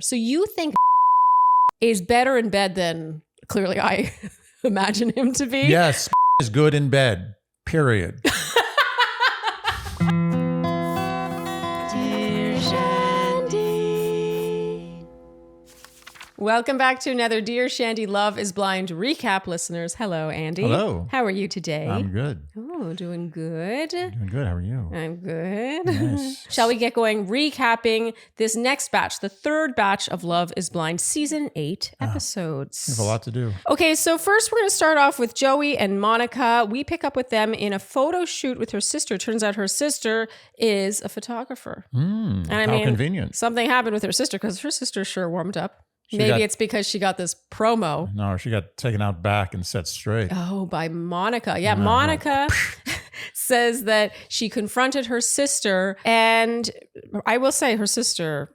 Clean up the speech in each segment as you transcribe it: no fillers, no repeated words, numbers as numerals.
So you think is better in bed than clearly I imagine him to be? Yes, is good in bed, period. Dear Shandy. Welcome back to another Dear Shandy Love is Blind recap, listeners. Hello, Andy. Hello. How are you today? I'm good. Oh, doing good. Doing good. How are you? I'm good. Nice. Shall we get going recapping this next batch, the third batch of Love is Blind season 8 episodes? We have a lot to do. Okay, so first we're going to start off with Joey and Monica. We pick up with them in a photo shoot with her sister. Turns out her sister is a photographer. And how convenient. Something happened with her sister because her sister sure warmed up. Maybe it's because she got this promo. No, she got taken out back and set straight. Oh, by Monica. Yeah, Monica says that she confronted her sister, and I will say her sister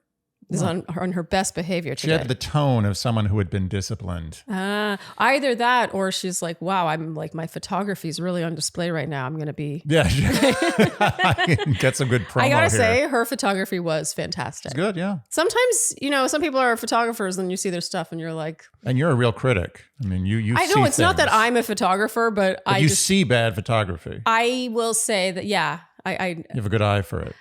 is on her best behavior today. She had the tone of someone who had been disciplined. Either that or she's like, wow, I'm like, my photography is really on display right now. I'm going to be... Yeah. I can get some good promo I gotta here. say, her photography was fantastic. It's good, yeah. Sometimes, some people are photographers and you see their stuff and you're like... And you're a real critic. I mean, you I know, see it's not that things. I'm a photographer, but you see bad photography. I will say that, yeah. You have a good eye for it.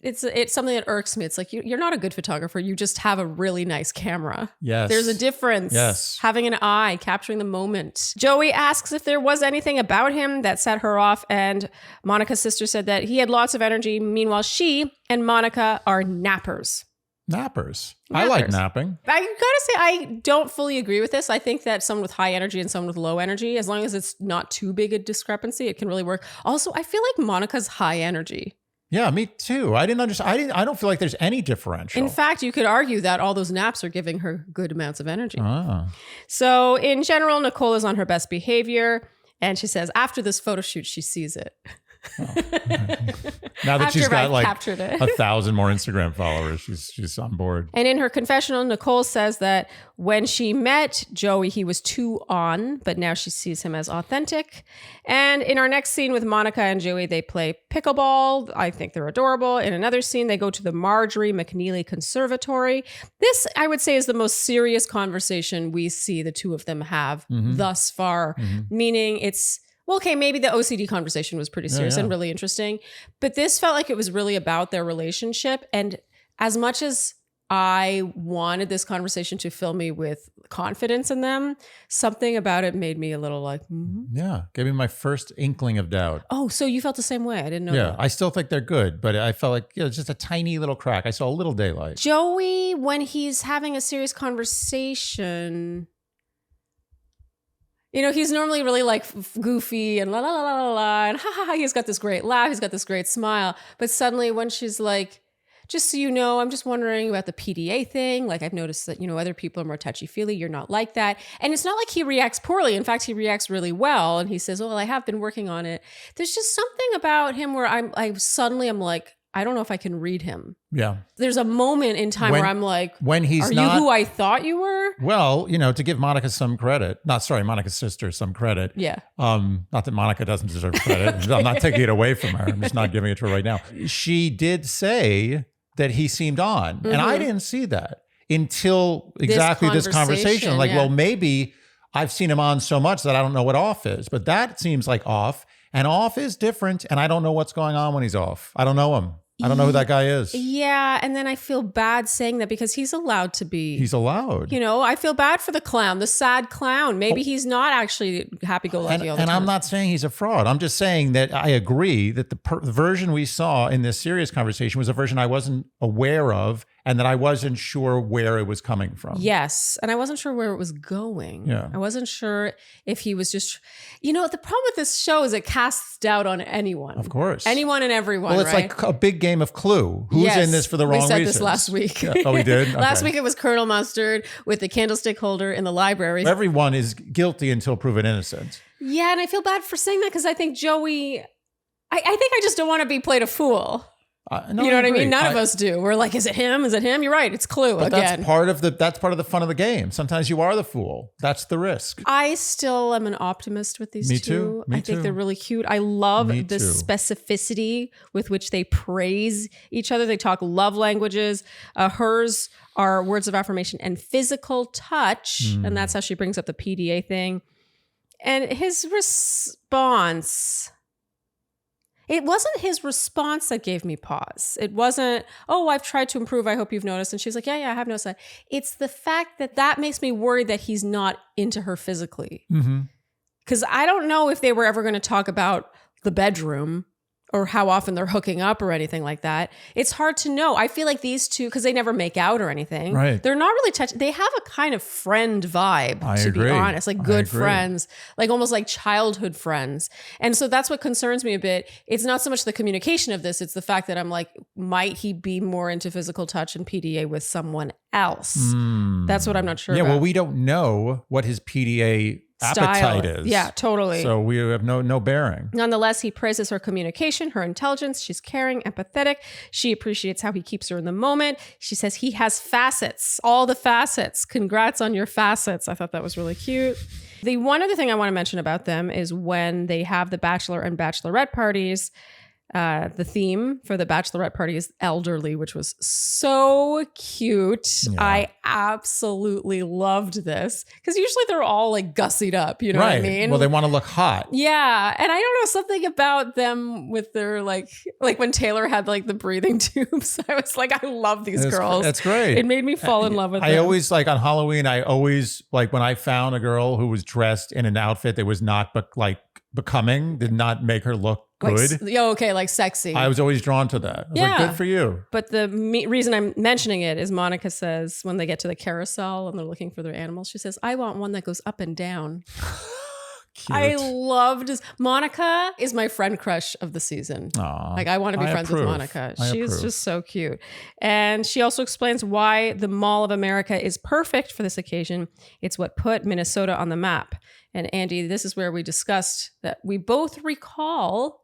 It's something that irks me. It's like, you're not a good photographer. You just have a really nice camera. Yes. There's a difference. Yes. Having an eye, capturing the moment. Joey asks if there was anything about him that set her off. And Monica's sister said that he had lots of energy. Meanwhile, she and Monica are nappers. Nappers. I like napping. I gotta say, I don't fully agree with this. I think that someone with high energy and someone with low energy, as long as it's not too big a discrepancy, it can really work. Also, I feel like Monica's high energy. Yeah, me too. I didn't understand. I don't feel like there's any differential. In fact, you could argue that all those naps are giving her good amounts of energy. Ah. So in general, Nicole is on her best behavior. And she says after this photo shoot, she sees it. Oh. Now that she's got like captured it. 1,000 more Instagram followers, she's on board. And in her confessional, Nicole says that when she met Joey, he was too on, but now she sees him as authentic. And in our next scene with Monica and Joey, they play pickleball. I think they're adorable. In another scene, they go to the Marjorie McNeely Conservatory. This, I would say, is the most serious conversation we see the two of them have thus far, meaning it's... Well, okay, maybe the OCD conversation was pretty serious and really interesting, but this felt like it was really about their relationship. And as much as I wanted this conversation to fill me with confidence in them, something about it made me a little like, Yeah, gave me my first inkling of doubt. Oh, so you felt the same way. I didn't know that. I still think they're good, but I felt like just a tiny little crack. I saw a little daylight. Joey, when he's having a serious conversation... he's normally really like goofy and la la la la la and ha ha ha. He's got this great laugh. He's got this great smile. But suddenly when she's like, just so you know, I'm just wondering about the PDA thing. Like I've noticed that, other people are more touchy-feely. You're not like that. And it's not like he reacts poorly. In fact, he reacts really well. And he says, well, I have been working on it. There's just something about him where I'm like, I don't know if I can read him. Yeah. There's a moment in time where I'm like, when he's are not, you who I thought you were? Well, to give Monica some credit, Monica's sister some credit. Yeah. Not that Monica doesn't deserve credit. I'm not taking it away from her. I'm just not giving it to her right now. She did say that he seemed on. And I didn't see that until exactly this conversation. Like, well, maybe I've seen him on so much that I don't know what off is. But that seems like off. And off is different. And I don't know what's going on when he's off. I don't know him. I don't know who that guy is. Yeah, and then I feel bad saying that because he's allowed to be. He's allowed. I feel bad for the clown, the sad clown. Maybe he's not actually happy-go-lucky all the time. And I'm not saying he's a fraud. I'm just saying that I agree that the version we saw in this serious conversation was a version I wasn't aware of and that I wasn't sure where it was coming from. Yes, and I wasn't sure where it was going. Yeah. I wasn't sure if he was just... the problem with this show is it casts doubt on anyone. Of course. Anyone and everyone, Well, it's right? like a big game of Clue. Who's in this for the wrong reasons? We said this last week. Yeah. Oh, we did? Okay. Last week it was Colonel Mustard with the candlestick holder in the library. Everyone is guilty until proven innocent. Yeah, and I feel bad for saying that because I think Joey... I think I just don't want to be played a fool. No, you know what I agree. mean? None of us do. We're like, is it him? Is it him? You're right. It's Clue But again. that's part of the fun of the game. Sometimes you are the fool. That's the risk. I still am an optimist with these Me two. too. Me I think too. they're really cute. I love Me the too. specificity with which they praise each other. They talk love languages. Hers are words of affirmation and physical touch. And that's how she brings up the PDA thing. And his response... It wasn't his response that gave me pause. It wasn't, oh, I've tried to improve. I hope you've noticed. And she's like, yeah, I have noticed that. It's the fact that makes me worried that he's not into her physically. Because I don't know if they were ever going to talk about the bedroom or how often they're hooking up or anything like that. It's hard to know. I feel like these two, because they never make out or anything. Right. They're not really touching. They have a kind of friend vibe, I to agree. be honest. Like I good agree. friends, like almost like childhood friends. And so that's what concerns me a bit. It's not so much the communication of this. It's the fact that I'm like, might he be more into physical touch and PDA with someone else? That's what I'm not sure Yeah, about. well, we don't know what his PDA appetite is. Yeah, totally. So we have no bearing. Nonetheless, he praises her communication, her intelligence. She's caring, empathetic. She appreciates how he keeps her in the moment. She says he has facets, all the facets. Congrats on your facets. I thought that was really cute. The one other thing I want to mention about them is when they have the bachelor and bachelorette parties. The theme for the bachelorette party is elderly, which was so cute. Yeah. I absolutely loved this because usually they're all like gussied up, you know Right. what I mean? Well, they want to look hot. Yeah. And I don't know, something about them with their like when Taylor had like the breathing tubes, I was like, I love these girls. That's great. It made me fall in love with them. I always like on Halloween, I always like when I found a girl who was dressed in an outfit that was not becoming, did not make her look good. Like sexy. I was always drawn to that. I was like, good for you. But the reason I'm mentioning it is Monica says when they get to the carousel and they're looking for their animals, she says, I want one that goes up and down. Cute. I loved this. Monica is my friend crush of the season. Aw, Like I want to be friends with Monica. She's just so cute. And she also explains why the Mall of America is perfect for this occasion. It's what put Minnesota on the map. And Andy, this is where we discussed that we both recall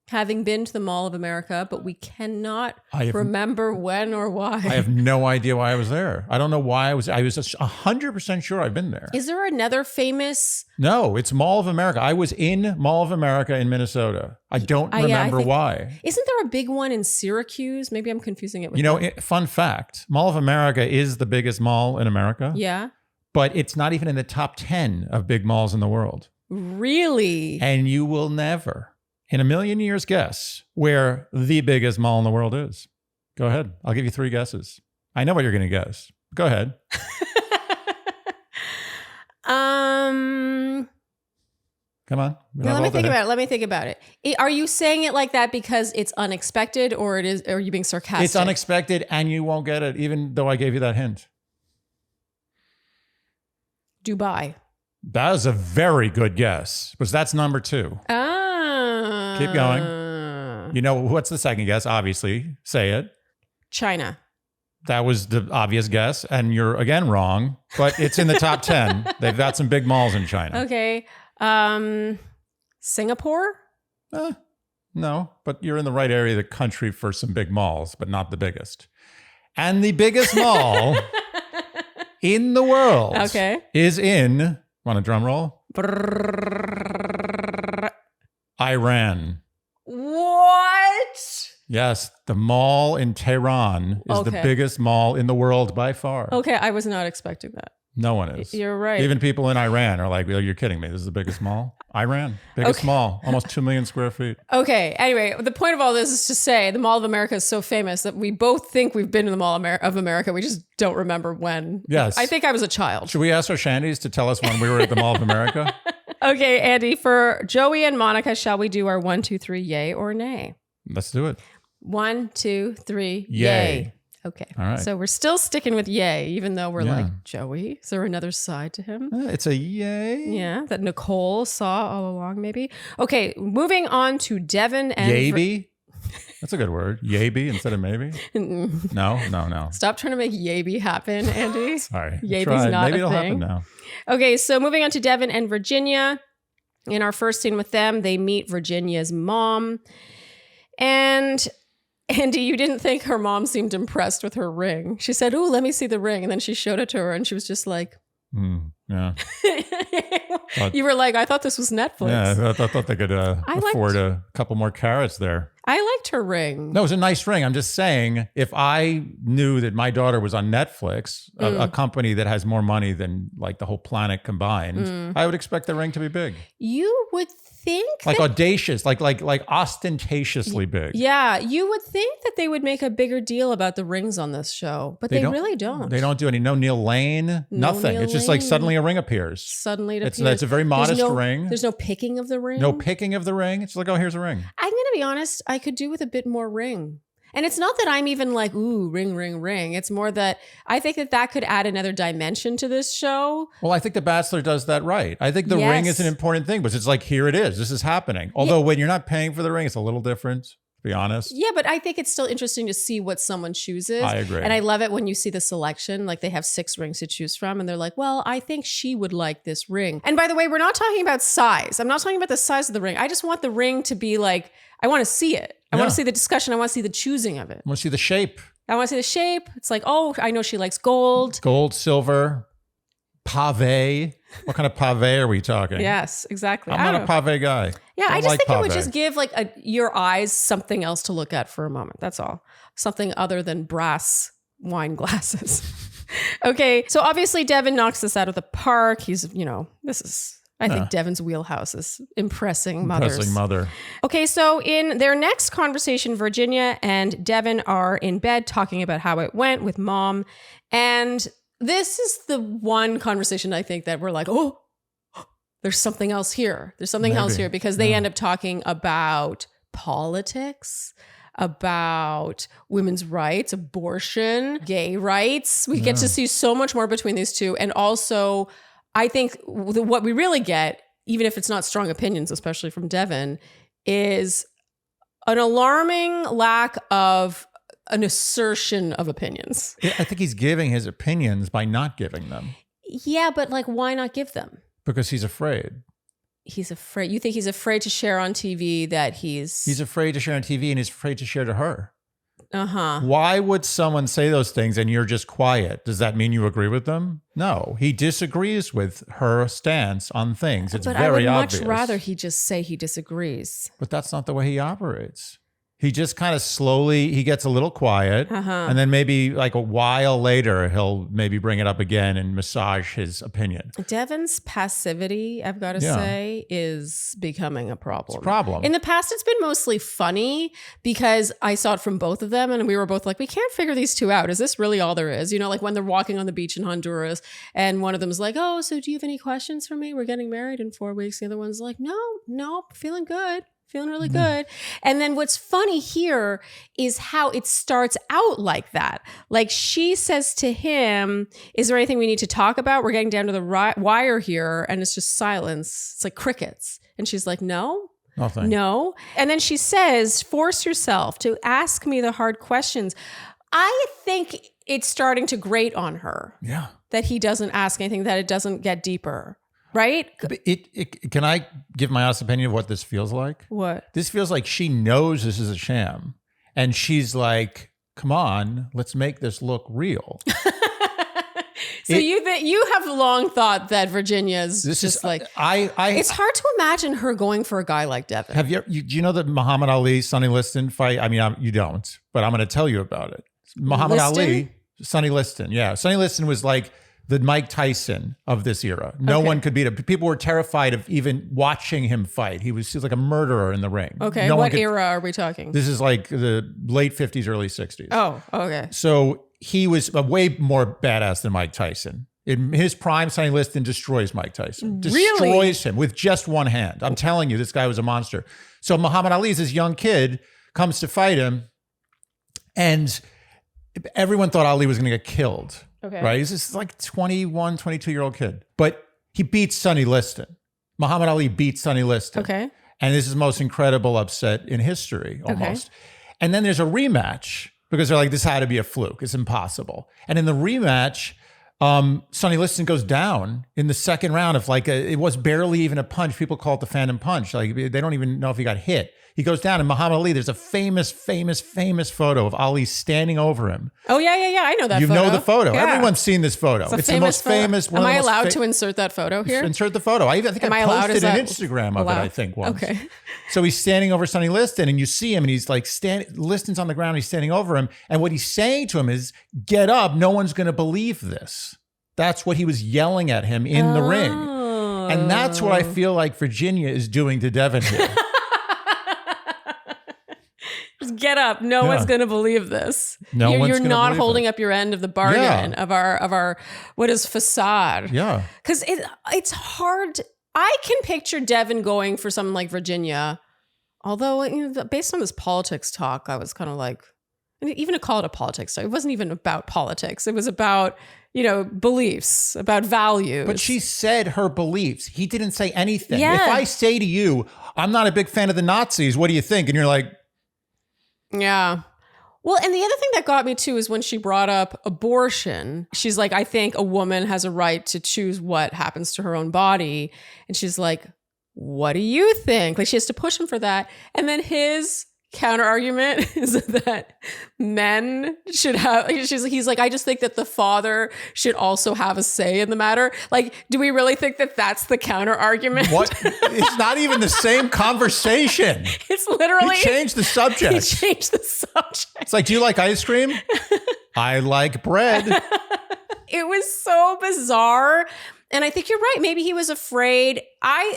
having been to the Mall of America, but we cannot remember when or why. I have no idea why I was there. I don't know why I was just 100% sure I've been there. Is there another famous? No, it's Mall of America. I was in Mall of America in Minnesota. I don't remember why. Isn't there a big one in Syracuse? Maybe I'm confusing it with fun fact, Mall of America is the biggest mall in America. Yeah. But it's not even in the top 10 of big malls in the world. Really? And you will never, in a million years, guess where the biggest mall in the world is. Go ahead. I'll give you 3 guesses. I know what you're going to guess. Go ahead. Come on. No, let me think about it. Are you saying it like that because it's unexpected or are you being sarcastic? It's unexpected and you won't get it, even though I gave you that hint. Dubai. That was a very good guess, because that's number 2. Keep going. You know, what's the second guess? Obviously, say it. China. That was the obvious guess, and you're again wrong, but it's in the top 10. They've got some big malls in China. Okay. Singapore? No, but you're in the right area of the country for some big malls, but not the biggest. And the biggest mall in the world is in, want a drum roll? Iran. What? Yes, the mall in Tehran is the biggest mall in the world by far. Okay, I was not expecting that. No one is. You're right. Even people in Iran are like, oh, you're kidding me. This is the biggest mall? Iran. Biggest mall. Almost 2 million square feet. Okay. Anyway, the point of all this is to say the Mall of America is so famous that we both think we've been to the Mall of America. We just don't remember when. Yes. I think I was a child. Should we ask our Shandys to tell us when we were at the Mall of America? Okay, Andy, for Joey and Monica, shall we do our 1, 2, 3, yay or nay? Let's do it. 1, 2, 3, yay. Okay. All right. So we're still sticking with yay, even though we're like, Joey, is there another side to him? It's a yay. Yeah, that Nicole saw all along, maybe. Okay, moving on to Devin and... Yaby? That's a good word. Yaby instead of maybe? No. Stop trying to make yaby happen, Andy. Sorry. Yaby's not maybe a it'll thing. happen now. Okay, so moving on to Devin and Virginia. In our first scene with them, they meet Virginia's mom. And Andy, you didn't think her mom seemed impressed with her ring. She said, "Ooh, let me see the ring." And then she showed it to her and she was just like, yeah. You were like, I thought this was Netflix. Yeah, I thought they could afford a couple more carats there. I liked her ring. No, it was a nice ring. I'm just saying, if I knew that my daughter was on Netflix, a company that has more money than like the whole planet combined, I would expect the ring to be big. You would think like audacious, like ostentatiously big. Yeah, you would think that they would make a bigger deal about the rings on this show, but they really don't. They don't do any. No Neil Lane, nothing. It's just like suddenly a ring appears. Suddenly it appears. It's a very modest ring. There's no picking of the ring. No picking of the ring. It's like, oh, here's a ring. I'm going to be honest. I could do with a bit more ring. And it's not that I'm even like, ooh, ring, ring, ring. It's more that I think that could add another dimension to this show. Well, I think The Bachelor does that right. I think the ring is an important thing, but it's like, here it is. This is happening. Although when you're not paying for the ring, it's a little different, to be honest. Yeah, but I think it's still interesting to see what someone chooses. I agree. And I love it when you see the selection. Like they have 6 rings to choose from. And they're like, well, I think she would like this ring. And by the way, we're not talking about size. I'm not talking about the size of the ring. I just want the ring to be like, I want to see it. I want to see the discussion. I want to see the choosing of it. I want to see the shape. I want to see the shape. It's like, oh, I know she likes gold. Gold, silver, pave. What kind of pave are we talking? Yes, exactly. I'm not a pave guy. Yeah, I just think it would just give like your eyes something else to look at for a moment. That's all. Something other than brass wine glasses. Okay, so obviously Devin knocks this out of the park. He's, this is... I think Devin's wheelhouse is impressing mothers. Impressing mother. Okay, so in their next conversation, Virginia and Devin are in bed talking about how it went with mom. And this is the one conversation I think that we're like, oh, there's something else here. There's something else here because they end up talking about politics, about women's rights, abortion, gay rights. We get to see so much more between these two. And also... I think what we really get, even if it's not strong opinions, especially from Devin, is an alarming lack of an assertion of opinions. I think he's giving his opinions by not giving them. Yeah, but like, why not give them? Because he's afraid. He's afraid. You think he's afraid to share on TV that he's... He's afraid to share on TV and he's afraid to share to her. Uh-huh. Why would someone say those things and you're just quiet? Does that mean you agree with them? No, he disagrees with her stance on things. It's very obvious. But I would much rather he just say he disagrees. But that's not the way he operates. He just kind of slowly, he gets a little quiet. And then maybe like a while later, he'll maybe bring it up again and massage his opinion. Devin's passivity, I've got to say, is becoming a problem. It's a problem. In the past, it's been mostly funny because I saw it from both of them and we were both like, we can't figure these two out. Is this really all there is? Like when they're walking on the beach in Honduras and one of them is like, oh, so do you have any questions for me? We're getting married in 4 weeks. The other one's like, no, feeling good. Feeling really good. And then what's funny here is how it starts out like that. Like she says to him, is there anything we need to talk about? We're getting down to the wire here. And it's just silence. It's like crickets. And she's like, no. Nothing. No. And then she says, force yourself to ask me the hard questions. I think it's starting to grate on her. Yeah. That he doesn't ask anything, that it doesn't get deeper. Right? Can I give my honest opinion of what this feels like? What? This feels like she knows this is a sham. And she's like, come on, let's make this look real. So you have long thought that Virginia's it's hard to imagine her going for a guy like Devin. Have do you know the Muhammad Ali, Sonny Liston fight? I mean, you don't, but I'm going to tell you about it. Muhammad Ali, Sonny Liston. Yeah. Sonny Liston was like the Mike Tyson of this era. No one could beat him. People were terrified of even watching him fight. He was like a murderer in the ring. Okay, what era are we talking? This is like the late 50s, early 60s. Oh, okay. So he was a way more badass than Mike Tyson. In his prime, Sonny Liston destroys Mike Tyson. Destroys him with just one hand. I'm telling you, this guy was a monster. So Muhammad Ali, this young kid, comes to fight him, and everyone thought Ali was going to get killed. Okay. Right? He's this like 21, 22-year-old kid. But he beats Sonny Liston. Muhammad Ali beats Sonny Liston. Okay. And this is the most incredible upset in history, almost. Okay. And then there's a rematch because they're like, this had to be a fluke. It's impossible. And in the rematch, Sonny Liston goes down in the second round of it was barely even a punch. People call it the phantom punch. Like they don't even know if he got hit. He goes down, and Muhammad Ali, there's a famous photo of Ali standing over him. Oh, yeah. I know that You photo. know the photo. Yeah. Everyone's seen this photo. It's the most famous one. Am I allowed to insert that photo here? Insert the photo. I think I posted an Instagram of it, I think, once. Okay. So he's standing over Sonny Liston, and you see him, and he's like, Liston's on the ground, he's standing over him, and what he's saying to him is, get up, no one's going to believe this. That's what he was yelling at him in the ring. And that's what I feel like Virginia is doing to Devin here. Just get up. No one's going to believe this. You're not holding up your end of the bargain of our what is facade. Yeah. Because it's hard. I can picture Devin going for something like Virginia. Although, based on this politics talk, I was kind of like, even to call it a politics talk, it wasn't even about politics. It was about, beliefs, about values. But she said her beliefs. He didn't say anything. Yeah. If I say to you, I'm not a big fan of the Nazis, what do you think? And you're like, yeah. Well, and the other thing that got me too is when she brought up abortion. She's like, I think a woman has a right to choose what happens to her own body. And she's like, what do you think? Like, she has to push him for that. And then his counter argument is that men should have, he's like, I just think that the father should also have a say in the matter. Like, do we really think that that's the counter argument? What? It's not even the same conversation. It's literally. He changed the subject. It's like, do you like ice cream? I like bread. It was so bizarre. And I think you're right. Maybe he was afraid. I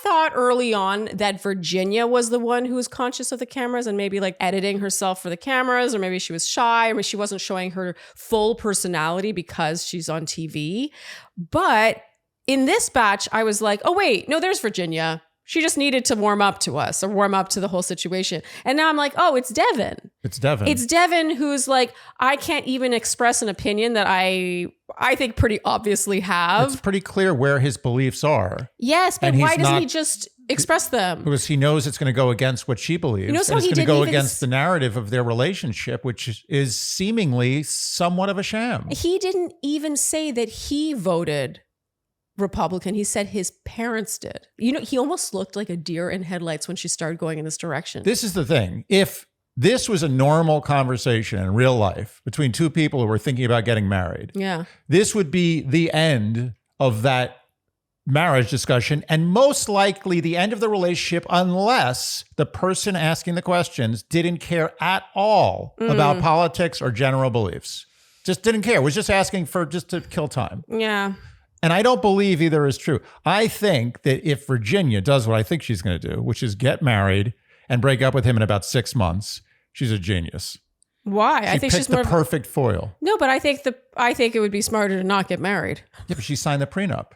thought early on that Virginia was the one who was conscious of the cameras and maybe like editing herself for the cameras, or maybe she was shy, or maybe she wasn't showing her full personality because she's on TV. But in this batch, I was like, oh, wait, no, there's Virginia. She just needed to warm up to us or warm up to the whole situation. And now I'm like, oh, it's Devin. It's Devin who's like, I can't even express an opinion that I think pretty obviously have. It's pretty clear where his beliefs are. Yes, but why doesn't he just express them? Because he knows it's going to go against what she believes. He knows how it's he going to didn't go even against the narrative of their relationship, which is seemingly somewhat of a sham. He didn't even say that he voted Republican. He said his parents did. He almost looked like a deer in headlights when she started going in this direction. This is the thing. If this was a normal conversation in real life between two people who were thinking about getting married, this would be the end of that marriage discussion, and most likely the end of the relationship, unless the person asking the questions didn't care at all about politics or general beliefs. Just didn't care. Was just asking for just to kill time. Yeah. And I don't believe either is true. I think that if Virginia does what I think she's going to do, which is get married and break up with him in about 6 months, she's a genius. Why? I think she's the perfect foil. No, but I think it would be smarter to not get married. Yeah, but she signed the prenup.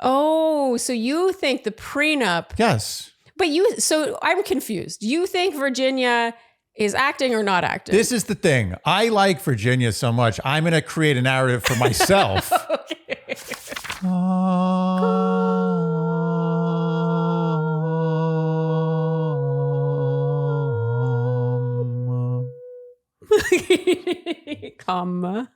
Oh, so you think the prenup? Yes. But so I'm confused. You think Virginia is acting or not acting? This is the thing. I like Virginia so much. I'm going to create a narrative for myself. Okay. Come.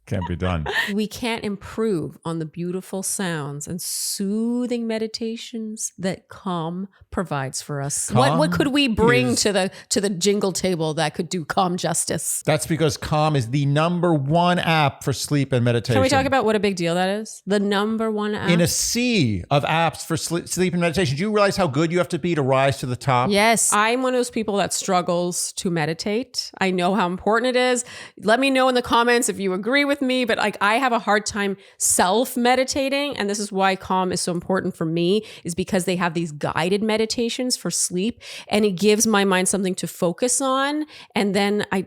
Can't be done. We can't improve on the beautiful sounds and soothing meditations that Calm provides for us. What could we bring to the jingle table that could do Calm justice? That's because Calm is the #1 app for sleep and meditation. Can we talk about what a big deal that is? The #1 app? In a sea of apps for sleep and meditation. Do you realize how good you have to be to rise to the top? Yes. I'm one of those people that struggles to meditate. I know how important it is. Let me know in the comments if you agree with me, but like I have a hard time self-meditating, and this is why Calm is so important for me, is because they have these guided meditations for sleep, and it gives my mind something to focus on, and then I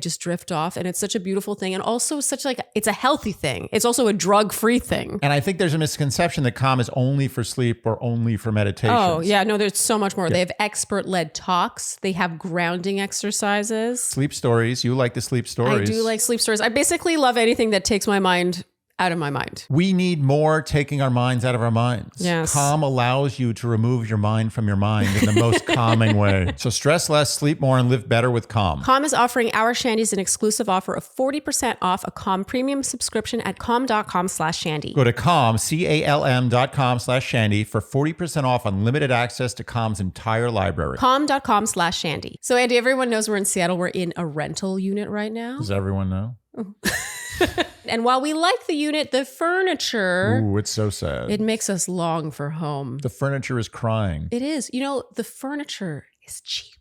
just drift off, and it's such a beautiful thing, and also it's a healthy thing. It's also a drug-free thing. And I think there's a misconception that Calm is only for sleep or only for meditation. Oh, yeah. No, there's so much more. Yeah. They have expert-led talks. They have grounding exercises. Sleep stories. You like the sleep stories. I do like sleep stories. I basically love anything that takes my mind out of my mind. We need more taking our minds out of our minds. Yes. Calm allows you to remove your mind from your mind in the most calming way. So stress less, sleep more, and live better with Calm. Calm is offering our Shandies an exclusive offer of 40% off a Calm premium subscription at calm.com/Shandy. Go to Calm, CALM.com/Shandy for 40% off unlimited access to Calm's entire library. Calm.com/Shandy. So Andy, everyone knows we're in Seattle. We're in a rental unit right now. Does everyone know? And while we like the unit, the furniture... Ooh, it's so sad. It makes us long for home. The furniture is crying. It is. You know, the furniture is cheap.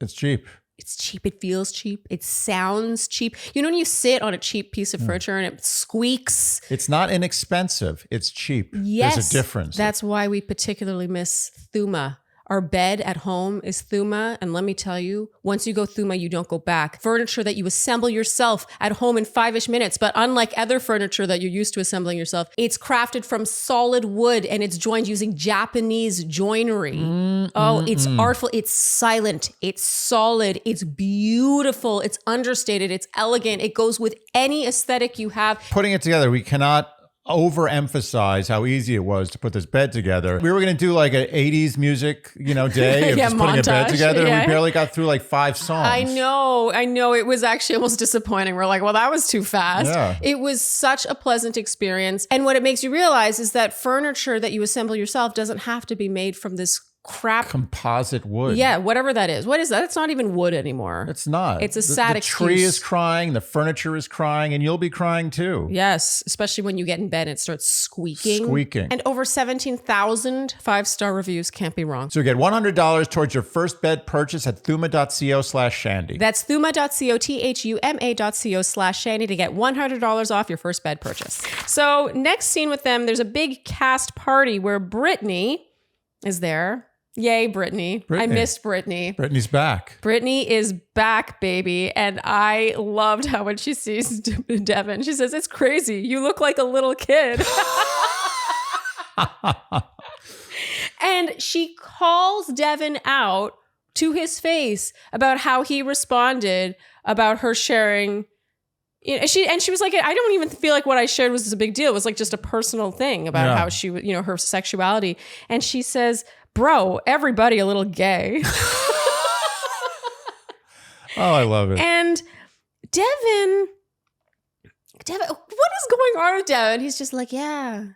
It's cheap. It's cheap. It feels cheap. It sounds cheap. You know when you sit on a cheap piece of furniture and it squeaks? It's not inexpensive. It's cheap. Yes. There's a difference. That's why we particularly miss Thuma. Our bed at home is Thuma. And let me tell you, once you go Thuma, you don't go back. Furniture that you assemble yourself at home in 5-ish minutes. But unlike other furniture that you're used to assembling yourself, it's crafted from solid wood and it's joined using Japanese joinery. It's artful. It's silent. It's solid. It's beautiful. It's understated. It's elegant. It goes with any aesthetic you have. Putting it together, we cannot overemphasize how easy it was to put this bed together. We were going to do like an 80s music, day of just putting a bed together. And we barely got through like 5 songs. I know. It was actually almost disappointing. We're like, well, that was too fast. Yeah. It was such a pleasant experience. And what it makes you realize is that furniture that you assemble yourself doesn't have to be made from this crap composite wood. Yeah, whatever that is. What is that? It's not even wood anymore. It's not. It's a sad excuse. The tree is crying, the furniture is crying, and you'll be crying too. Yes, especially when you get in bed and it starts squeaking. And over 17,000 5-star reviews. Can't be wrong. So get $100 towards your first bed purchase at thuma.co/Shandy. That's thuma.co, thuma.co/Shandy to get $100 off your first bed purchase. So next scene with them, there's a big cast party where Brittany is there. Yay, Brittany. I missed Brittany. Brittany's back. Brittany is back, baby. And I loved how when she sees Devin, she says, "It's crazy. You look like a little kid." And she calls Devin out to his face about how he responded about her sharing. She was like, I don't even feel like what I shared was a big deal. It was like just a personal thing about how she, her sexuality. And she says, "Bro, everybody a little gay." Oh, I love it. And Devin, what is going on with Devin? He's just like, yeah,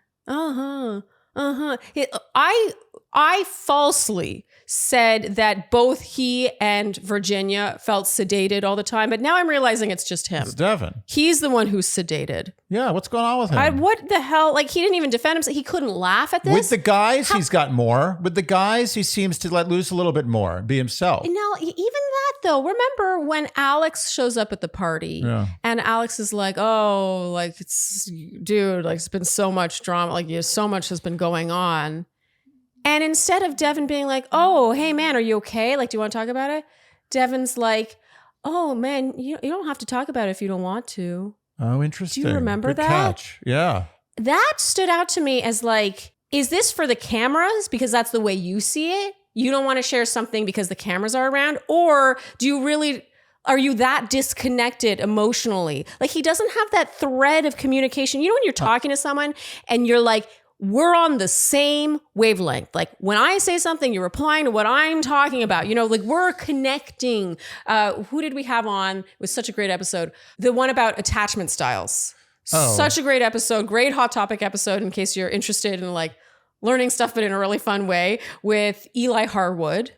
I falsely said that both he and Virginia felt sedated all the time, but now I'm realizing it's just him. It's Devin. He's the one who's sedated. Yeah, what's going on with him? What the hell? Like, he didn't even defend himself. He couldn't laugh at this. With the guys, he's got more. With the guys, he seems to let loose a little bit more, be himself. No, even that though. Remember when Alex shows up at the party and Alex is like, "Oh, like it's been so much drama. Like, so much has been going on." And instead of Devin being like, "Oh, hey man, are you okay? Like, do you want to talk about it?" Devin's like, "Oh man, you don't have to talk about it if you don't want to." Oh, interesting. Do you remember Good that? Catch. Yeah. That stood out to me as like, is this for the cameras because that's the way you see it? You don't want to share something because the cameras are around? Or are you that disconnected emotionally? Like, he doesn't have that thread of communication. You know when you're talking to someone and you're like, we're on the same wavelength. Like, when I say something, you're replying to what I'm talking about. Like, we're connecting. Who did we have on? It was such a great episode. The one about attachment styles. Oh. Such a great episode. Great Hot Topic episode in case you're interested in like learning stuff, but in a really fun way, with Eli Harwood,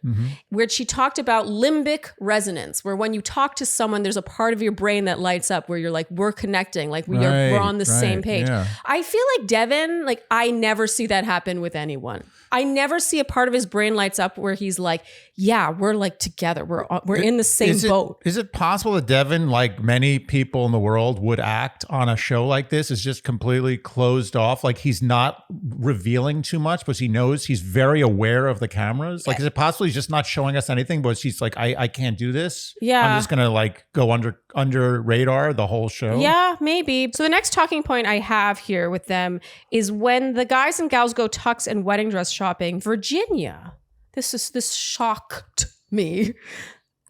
where she talked about limbic resonance, where when you talk to someone, there's a part of your brain that lights up where you're like, we're connecting, like we're on the same page. Yeah. I feel like Devin, like, I never see that happen with anyone. I never see a part of his brain lights up where he's like, yeah, we're like together. We're in the same boat. Is it possible that Devin, like many people in the world, would act on a show like this, is just completely closed off? Like, he's not revealing too much, but he knows, he's very aware of the cameras. Like, is it possible he's just not showing us anything, but he's like, I can't do this. Yeah. I'm just going to like go under radar the whole show. Yeah, maybe. So the next talking point I have here with them is when the guys and gals go tux and wedding dress shopping, Virginia, this shocked me,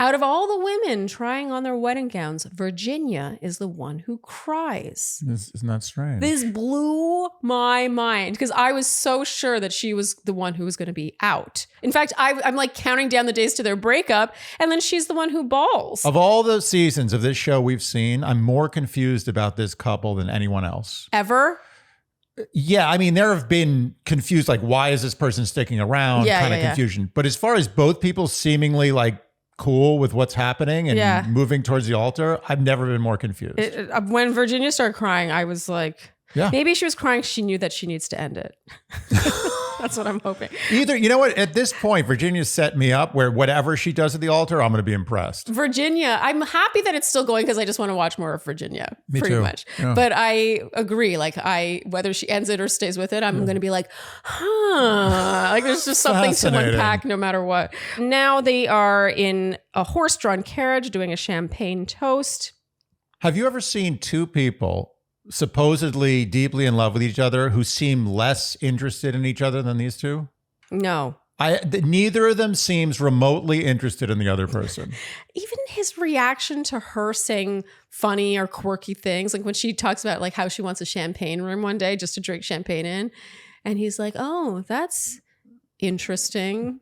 Out of all the women trying on their wedding gowns, Virginia is the one who cries. Isn't that strange? This blew my mind because I was so sure that she was the one who was going to be out. In fact, I'm like counting down the days to their breakup, and then she's the one who bawls. Of all the seasons of this show we've seen, I'm more confused about this couple than anyone else. Ever? Yeah, I mean, there have been confused, like, why is this person sticking around kind of confusion. But as far as both people seemingly like cool with what's happening and moving towards the altar, I've never been more confused. When Virginia started crying, I was like, maybe she was crying. She knew that she needs to end it. That's what I'm hoping. Either, you know what? At this point, Virginia set me up where whatever she does at the altar, I'm going to be impressed. Virginia, I'm happy that it's still going because I just want to watch more of Virginia. Me pretty too. much. Yeah. But I agree. Like whether she ends it or stays with it, I'm going to be like, like there's just something to unpack no matter what. Now they are in a horse-drawn carriage doing a champagne toast. Have you ever seen two people supposedly deeply in love with each other who seem less interested in each other than these two? No. Neither of them seems remotely interested in the other person. Even his reaction to her saying funny or quirky things, like when she talks about like how she wants a champagne room one day just to drink champagne in, and he's like, "Oh, that's interesting."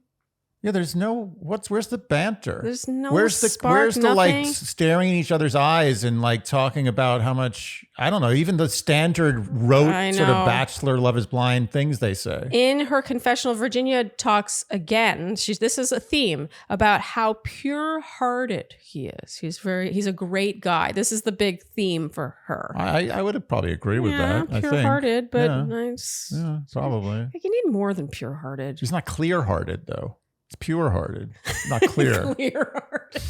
Yeah, there's no where's the banter? There's no where's spark, the nothing. like staring in each other's eyes and like talking about how much, I don't know, even the standard rote sort of bachelor Love is Blind things they say. In her confessional, Virginia talks again. This is a theme about how pure-hearted he is. He's a great guy. This is the big theme for her. I would have probably agree with that. Pure-hearted, but nice. Yeah, probably. Like, you need more than pure-hearted. She's not clear-hearted though. It's pure-hearted, not clear. Clear-hearted.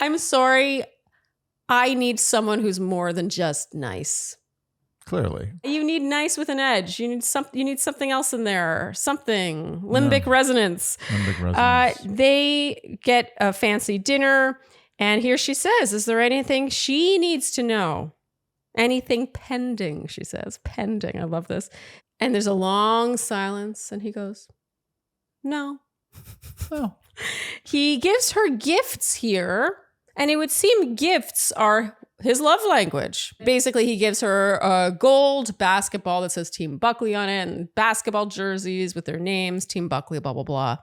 I'm sorry. I need someone who's more than just nice. Clearly. You need nice with an edge. You need something else in there. Something. Limbic resonance. Limbic resonance. They get a fancy dinner, and here she says, is there anything she needs to know? Anything pending, she says. Pending. I love this. And there's a long silence, and he goes, no. Oh. He gives her gifts here, and it would seem gifts are his love language. Basically, he gives her a gold basketball that says Team Buckley on it, and basketball jerseys with their names, Team Buckley, blah, blah, blah.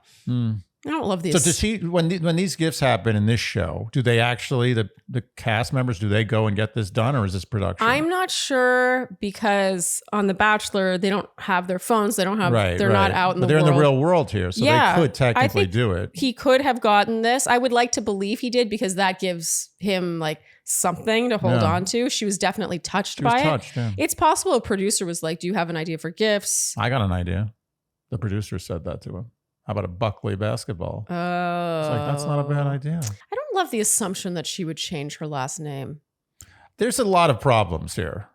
I don't love these. So does she, when these gifts happen in this show, do they actually, the cast members, do they go and get this done, or is this production? I'm not sure, because on The Bachelor, they don't have their phones. They don't have, they're not out in the world. They're in the real world here, so they could technically do it. He could have gotten this. I would like to believe he did, because that gives him like something to hold on to. She was definitely touched by it. Yeah. It's possible a producer was like, do you have an idea for gifts? I got an idea. The producer said that to him. How about a Buckley basketball? Oh. It's like, that's not a bad idea. I don't love the assumption that she would change her last name. There's a lot of problems here.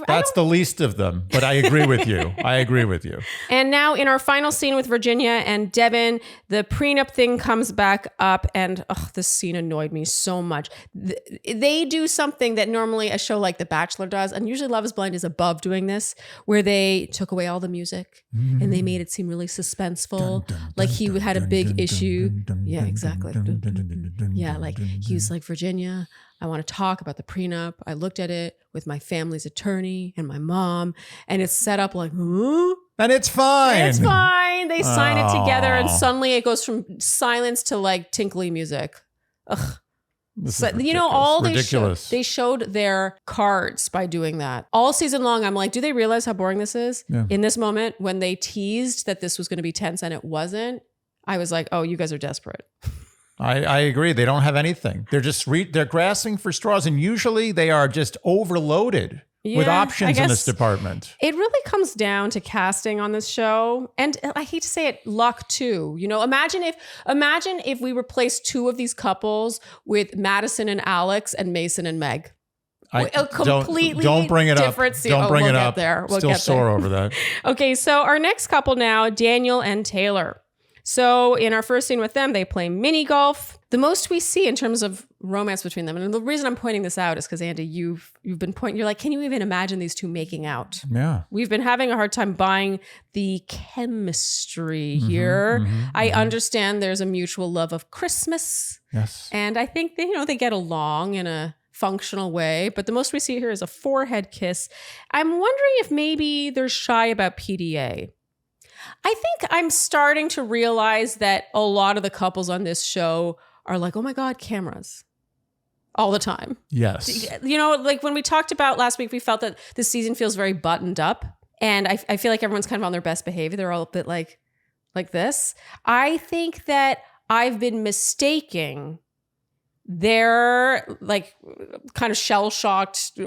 That's the least of them, but I agree with you. I agree with you. And now in our final scene with Virginia and Devin, the prenup thing comes back up, and this scene annoyed me so much. They do something that normally a show like The Bachelor does, and usually Love is Blind is above doing this, where they took away all the music and they made it seem really suspenseful, like he had a big issue. Yeah, exactly. Yeah, like he was like, Virginia, I want to talk about the prenup. I looked at it with my family's attorney and my mom, and it's set up like, huh? And it's fine. It's fine. They sign it together, and suddenly it goes from silence to like tinkly music. Ugh. So, you know, all they showed their cards by doing that. All season long, I'm like, do they realize how boring this is? Yeah. In this moment, when they teased that this was going to be tense and it wasn't, I was like, oh, you guys are desperate. I agree. They don't have anything. They're just they're grasping for straws, and usually they are just overloaded with options in this department. It really comes down to casting on this show, and I hate to say it, luck too. You know, imagine if we replaced two of these couples with Madison and Alex and Mason and Meg. A completely don't bring it different up. scene. Don't bring it We'll up. get there. Still sore over that. Okay, so our next couple now, Daniel and Taylor. So in our first scene with them, they play mini golf. The most we see in terms of romance between them. And the reason I'm pointing this out is because, Andy, you've been you're like, can you even imagine these two making out? Yeah. We've been having a hard time buying the chemistry here. I understand there's a mutual love of Christmas. Yes. And I think they get along in a functional way. But the most we see here is a forehead kiss. I'm wondering if maybe they're shy about PDA. I think I'm starting to realize that a lot of the couples on this show are like, oh my God, cameras. All the time. Yes. Like when we talked about last week, we felt that this season feels very buttoned up. And I feel like everyone's kind of on their best behavior. They're all a bit like this. I think that I've been mistaking their like kind of shell-shocked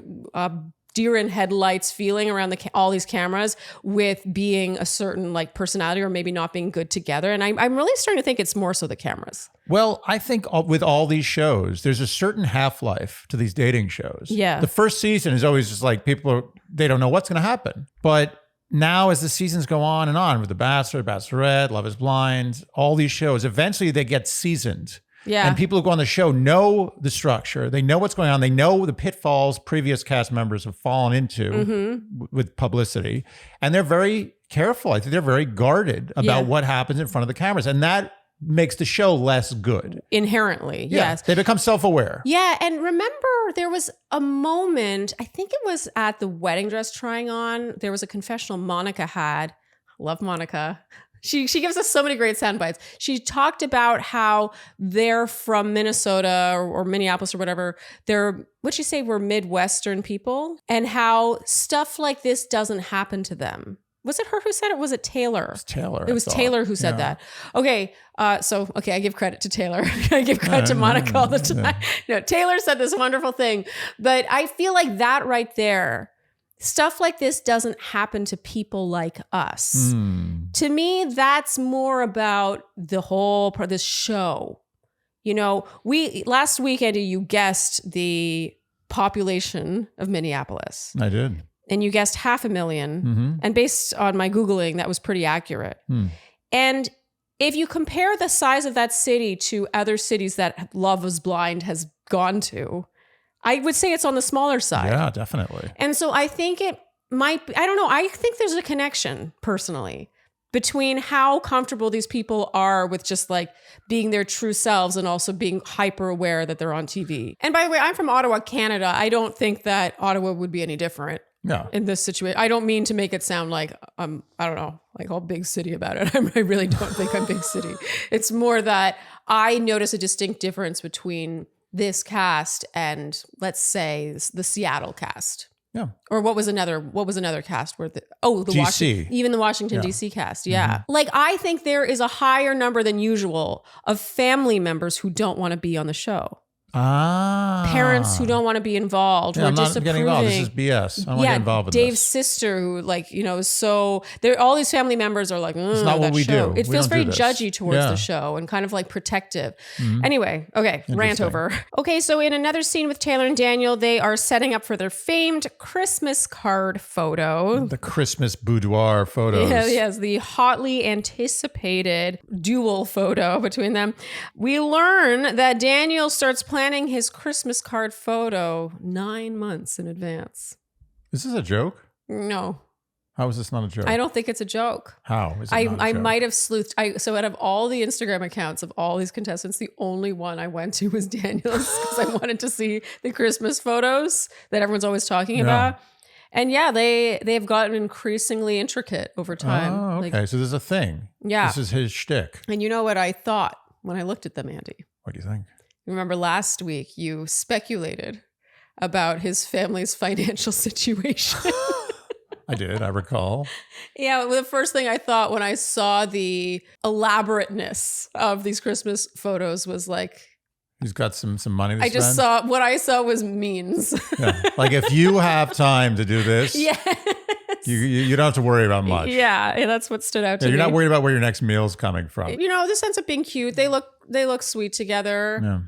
deer in headlights feeling around all these cameras with being a certain like personality or maybe not being good together. And I'm really starting to think it's more so the cameras. Well, I think with all these shows, there's a certain half-life to these dating shows. Yeah. The first season is always just like they don't know what's going to happen. But now as the seasons go on and on with The Bachelor, Bachelorette, Love is Blind, all these shows, eventually they get seasoned. Yeah. And people who go on the show know the structure. They know what's going on. They know the pitfalls previous cast members have fallen into with publicity. And they're very careful. I think they're very guarded about what happens in front of the cameras. And that makes the show less good. Inherently, yes. They become self-aware. Yeah, and remember there was a moment, I think it was at the wedding dress trying on, there was a confessional Monica had. Love Monica. She gives us so many great sound bites. She talked about how they're from Minnesota or Minneapolis or whatever. What'd she say, we're Midwestern people? And how stuff like this doesn't happen to them. Was it her who said it? Was it Taylor? It was Taylor. It was Taylor who said that. Okay. So I give credit to Taylor. I give credit to Monica all the time. No, Taylor said this wonderful thing. But I feel like that right there, stuff like this doesn't happen to people like us. To me, that's more about the whole part of this show. Last week, Andy, you guessed the population of Minneapolis. I did. And you guessed 500,000. And based on my Googling, that was pretty accurate. And if you compare the size of that city to other cities that Love is Blind has gone to, I would say it's on the smaller side. Yeah, definitely. And so I think it might be, I don't know, I think there's a connection personally between how comfortable these people are with just like being their true selves and also being hyper aware that they're on TV. And by the way, I'm from Ottawa, Canada. I don't think that Ottawa would be any different. Yeah. In this situation. I don't mean to make it sound like I don't know, like all big city about it. I really don't think I'm big city. It's more that I notice a distinct difference between this cast and let's say the Seattle cast. Yeah. Or what was another cast where the DC. Even the Washington DC cast. Yeah. Like I think there is a higher number than usual of family members who don't want to be on the show. Parents who don't want to be involved, who are disapproving. This is BS. I don't want to get involved with Dave's this. sister, who so all these family members are like, it's not what we do. It feels very judgy towards the show and kind of like protective. Anyway, okay, rant over. Okay, so in another scene with Taylor and Daniel, they are setting up for their famed Christmas card photo. The Christmas boudoir photos. Yes, the hotly anticipated dual photo between them. We learn that Daniel starts planning his Christmas card photo 9 months in advance. Is this a joke? No. How is this not a joke? I don't think it's a joke. How is it not a joke? I might have sleuthed. So out of all the Instagram accounts of all these contestants, the only one I went to was Daniel's because I wanted to see the Christmas photos that everyone's always talking about. And they've gotten increasingly intricate over time. Oh, okay. So there's a thing. Yeah. This is his shtick. And you know what I thought when I looked at them, Andy? What do you think? Remember last week you speculated about his family's financial situation. I did, I recall. Yeah, well, the first thing I thought when I saw the elaborateness of these Christmas photos was like, he's got some money to I spend. just saw, what I saw was means. Yeah. Like if you have time to do this, you don't have to worry about much. Yeah, that's what stood out to me. You're not worried about where your next meal's coming from. This ends up being cute. They look sweet together. Yeah.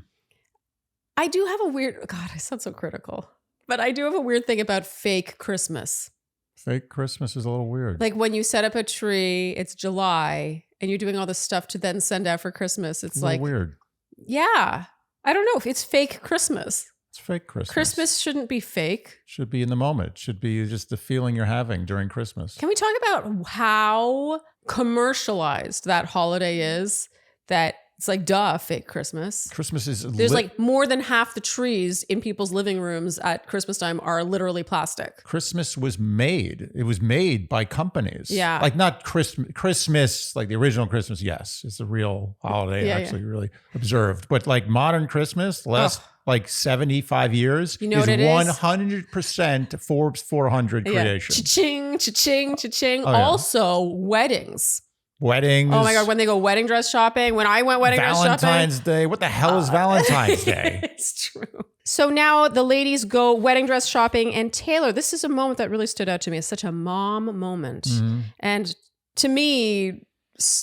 I do have a weird, God, I sound so critical, but I do have a weird thing about fake Christmas. Fake Christmas is a little weird. Like when you set up a tree, it's July, and you're doing all this stuff to then send out for Christmas. It's like weird. Yeah. I don't know if it's fake Christmas. It's fake Christmas. Christmas shouldn't be fake. Should be in the moment. Should be just the feeling you're having during Christmas. Can we talk about how commercialized that holiday is? That it's like, duh, fake Christmas. Christmas is There's like more than half the trees in people's living rooms at Christmas time are literally plastic. Christmas was made. It was made by companies. Yeah. Like not Christmas, like the original Christmas, yes. It's a real holiday, actually really observed. But like modern Christmas, last like 75 years, you know is what it 100% Forbes 400 creation. Cha-ching, cha-ching, cha-ching. Oh, yeah. Also, weddings. Weddings. Oh my God, when they go wedding dress shopping. When I went wedding dress shopping. Valentine's Day. What the hell is Valentine's Day? It's true. So now the ladies go wedding dress shopping, and Taylor, this is a moment that really stood out to me. It's such a mom moment. Mm-hmm. And to me,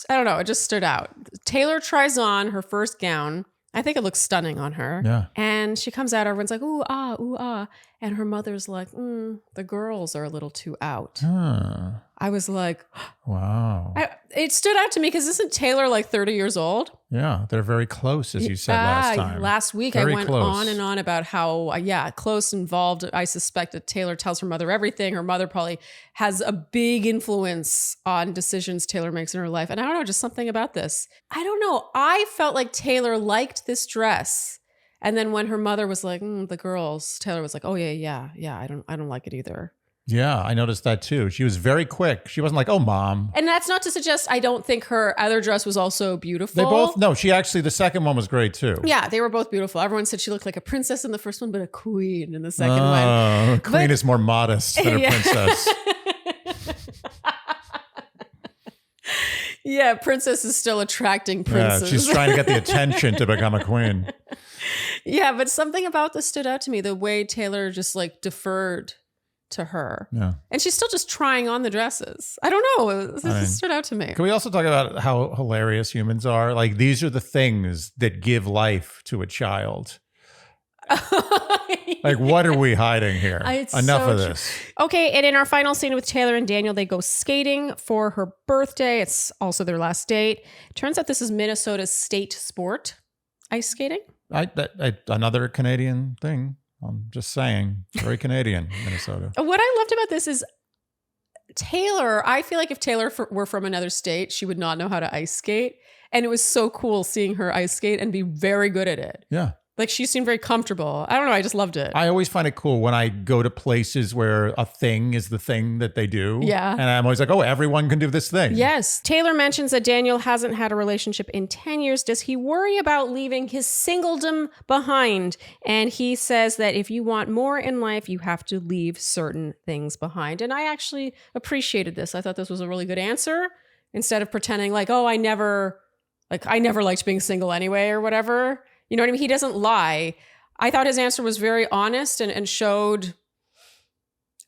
I don't know, it just stood out. Taylor tries on her first gown. I think it looks stunning on her. Yeah. And she comes out, everyone's like, ooh, ah, ooh, ah. And her mother's like, the girls are a little too out. Huh. I was like, wow. It stood out to me because isn't Taylor like 30 years old? Yeah, they're very close, as you said last time. Last week, very I went close. on and on about how, close, involved. I suspect that Taylor tells her mother everything. Her mother probably has a big influence on decisions Taylor makes in her life. And I don't know, just something about this. I don't know. I felt like Taylor liked this dress. And then when her mother was like, the girls, Taylor was like, oh yeah, I don't like it either. Yeah, I noticed that too. She was very quick. She wasn't like, oh, mom. And that's not to suggest I don't think her other dress was also beautiful. They both, no, the second one was great too. Yeah, they were both beautiful. Everyone said she looked like a princess in the first one, but a queen in the second one. Queen is more modest than a princess. Yeah, princess is still attracting princes. Yeah, she's trying to get the attention to become a queen. Yeah, but something about this stood out to me, the way Taylor just like deferred to her. Yeah. And she's still just trying on the dresses. I don't know. This just stood out to me. Can we also talk about how hilarious humans are? Like, these are the things that give life to a child. Like, what are we hiding here? Enough of this. Okay, and in our final scene with Taylor and Daniel, they go skating for her birthday. It's also their last date. Turns out this is Minnesota's state sport, ice skating. Another Canadian thing. I'm just saying, very Canadian, Minnesota. What I loved about this is Taylor. I feel like if Taylor were from another state, she would not know how to ice skate. And it was so cool seeing her ice skate and be very good at it. Yeah. Like, she seemed very comfortable. I don't know. I just loved it. I always find it cool when I go to places where a thing is the thing that they do. Yeah. And I'm always like, oh, everyone can do this thing. Yes. Taylor mentions that Daniel hasn't had a relationship in 10 years. Does he worry about leaving his singledom behind? And he says that if you want more in life, you have to leave certain things behind. And I actually appreciated this. I thought this was a really good answer. Instead of pretending like, oh, I never liked being single anyway or whatever. You know what I mean? He doesn't lie. I thought his answer was very honest and showed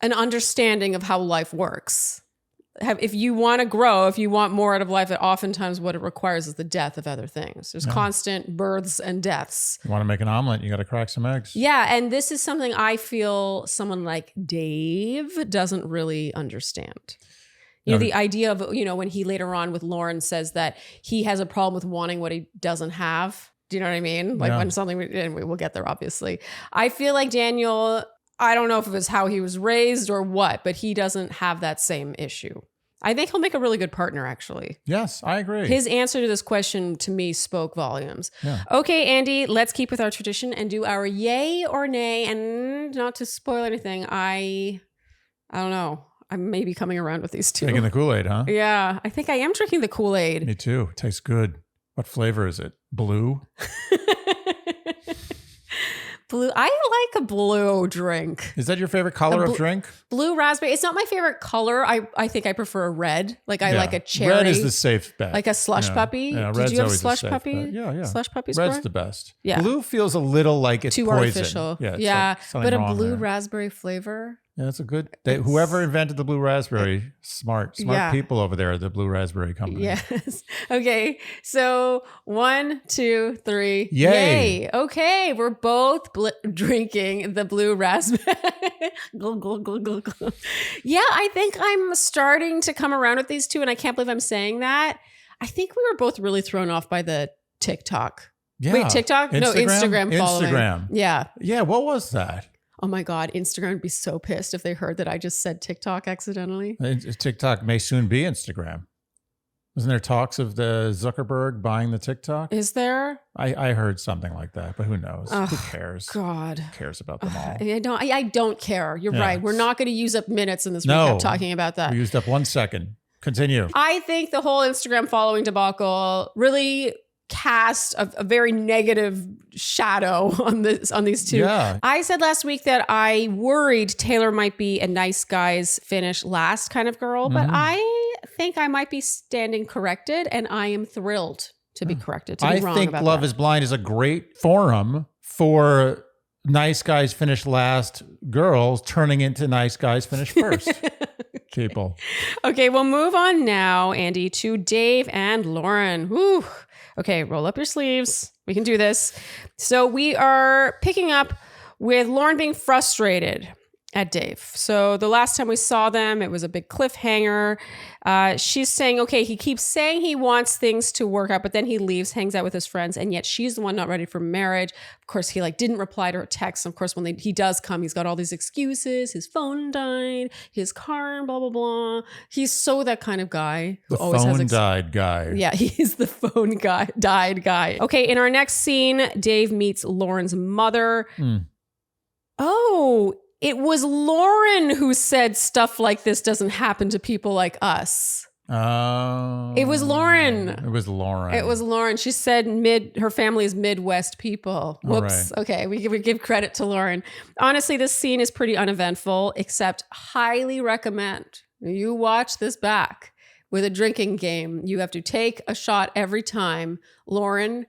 an understanding of how life works. If you want to grow, if you want more out of life, oftentimes what it requires is the death of other things. There's constant births and deaths. You want to make an omelet, you got to crack some eggs. Yeah, and this is something I feel someone like Dave doesn't really understand. You know, the idea of, when he later on with Lauren says that he has a problem with wanting what he doesn't have. Do you know what I mean? Like when something, and we will get there, obviously. I feel like Daniel, I don't know if it was how he was raised or what, but he doesn't have that same issue. I think he'll make a really good partner, actually. Yes, I agree. His answer to this question, to me, spoke volumes. Yeah. Okay, Andy, let's keep with our tradition and do our yay or nay. And not to spoil anything, I don't know. I may be coming around with these two. Drinking the Kool-Aid, huh? Yeah, I think I am drinking the Kool-Aid. Me too. It tastes good. What flavor is it? Blue? Blue. I like a blue drink. Is that your favorite color of drink? Blue raspberry. It's not my favorite color. I think I prefer a red. Like I like a cherry. Red is the safe bet. Like a slush puppy. Yeah, Did red's you have always slush the safe puppy? bet. Yeah. Slush puppy Red's score? the best. Yeah. Blue feels a little like it's too poison. Artificial. Yeah. But a blue raspberry flavor. Yeah, that's a good. Whoever invented the blue raspberry, smart people over there at the Blue Raspberry Company. Yes. Okay. So 1, 2, 3. Yay. Okay. We're both drinking the blue raspberry. Yeah, I think I'm starting to come around with these two, and I can't believe I'm saying that. I think we were both really thrown off by the TikTok Yeah. Wait, TikTok? No, Instagram following. Instagram. Yeah. Yeah, what was that? Oh my God, Instagram would be so pissed if they heard that I just said TikTok accidentally. TikTok may soon be Instagram. Isn't there talks of the Zuckerberg buying the TikTok? Is there? I heard something like that, but who knows? Who cares? God. Who cares about them all? I don't care. You're right. We're not going to use up minutes in this recap talking about that. We used up 1 second. Continue. I think the whole Instagram following debacle really cast a very negative shadow on these two. Yeah. I said last week that I worried Taylor might be a nice guys finish last kind of girl, but I think I might be standing corrected, and I am thrilled to be corrected. To be wrong think about Love that. is Blind is a great forum for nice guys finish last girls turning into nice guys finish first. People. Okay, we'll move on now, Andy, to Dave and Lauren. Whew. Okay, roll up your sleeves. We can do this. So we are picking up with Lauren being frustrated at Dave. So the last time we saw them, it was a big cliffhanger. She's saying, okay, he keeps saying he wants things to work out, but then he leaves, hangs out with his friends, and yet she's the one not ready for marriage. Of course, he didn't reply to her text. Of course, when he does come, he's got all these excuses. His phone died, his car, blah, blah, blah. He's so that kind of guy who always has died guy. Yeah, he's the phone guy, died guy. Okay, in our next scene, Dave meets Lauren's mother. Oh, it was Lauren who said stuff like this doesn't happen to people like us. Oh. It was Lauren. It was Lauren. It was Lauren. She said her family is Midwest people. Whoops. Right. Okay, we give credit to Lauren. Honestly, this scene is pretty uneventful, except highly recommend you watch this back with a drinking game. You have to take a shot every time Lauren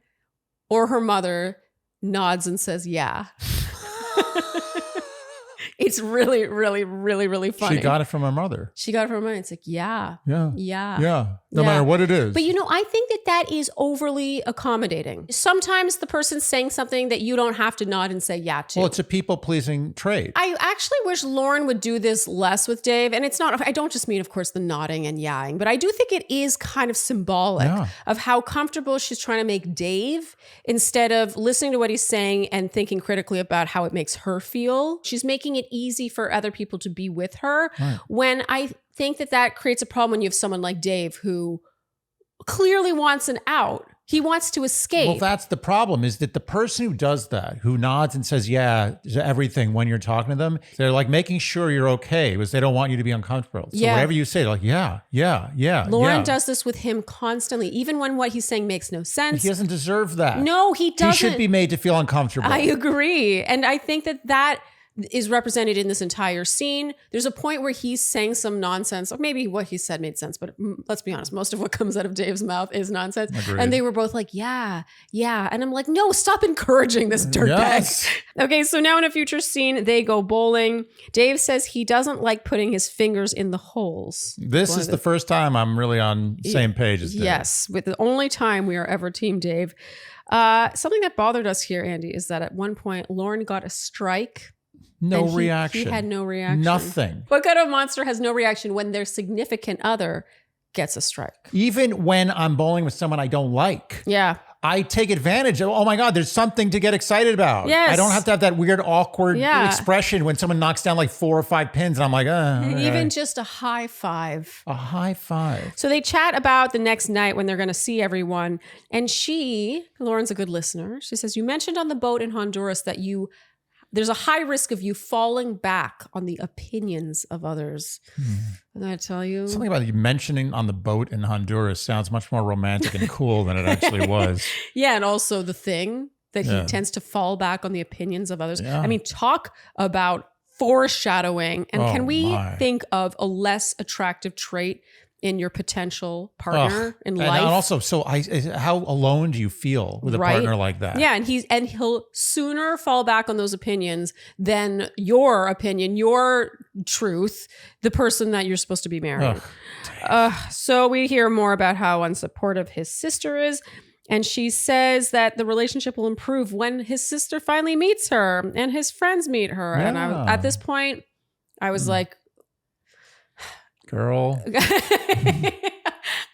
or her mother nods and says, yeah. It's really, really, really, really funny. She got it from her mother. She got it from her mother. It's like, yeah. Yeah. Yeah. Yeah. No matter what it is. But I think that is overly accommodating. Sometimes the person's saying something that you don't have to nod and say yeah to. Well, it's a people-pleasing trait. I actually wish Lauren would do this less with Dave. And it's not, I don't just mean, of course, the nodding and yahing, but I do think it is kind of symbolic of how comfortable she's trying to make Dave instead of listening to what he's saying and thinking critically about how it makes her feel. She's making it easy for other people to be with her. Right. When I think that creates a problem when you have someone like Dave who clearly wants an out. He wants to escape. Well, that's the problem, is that the person who does that, who nods and says, yeah, to everything when you're talking to them, they're like making sure you're okay because they don't want you to be uncomfortable. So whatever you say, they're like, yeah. Lauren does this with him constantly, even when what he's saying makes no sense. He doesn't deserve that. No, he doesn't. He should be made to feel uncomfortable. I agree. And I think that is represented in this entire scene. There's a point where he's saying some nonsense, or maybe what he said made sense, but let's be honest, most of what comes out of Dave's mouth is nonsense. Agreed. And they were both like, yeah. And I'm like, no, stop encouraging this dirtbag. Yes. Okay, so now in a future scene, they go bowling. Dave says he doesn't like putting his fingers in the holes. This is the first time I'm really on the same page as Dave. Yes, with the only time we are ever Team Dave. Something that bothered us here, Andy, is that at one point, Lauren got a strike. No reaction. He had no reaction. Nothing. What kind of monster has no reaction when their significant other gets a strike? Even when I'm bowling with someone I don't like. Yeah. I take advantage of, oh my God, there's something to get excited about. Yes. I don't have to have that weird, awkward expression when someone knocks down like 4 or 5 pins and I'm like, Even just a high five. A high five. So they chat about the next night when they're going to see everyone. And Lauren's a good listener. She says, you mentioned on the boat in Honduras that there's a high risk of you falling back on the opinions of others. I'm going to tell you. Something about you mentioning on the boat in Honduras sounds much more romantic and cool than it actually was. Yeah, and also the thing that he tends to fall back on the opinions of others. Yeah. I mean, talk about foreshadowing. And can we think of a less attractive trait in your potential partner in life? And also, how alone do you feel with a partner like that? Yeah, and he'll sooner fall back on those opinions than your opinion, your truth, the person that you're supposed to be marrying. So we hear more about how unsupportive his sister is. And she says that the relationship will improve when his sister finally meets her and his friends meet her. Yeah. And at this point, I was like, girl.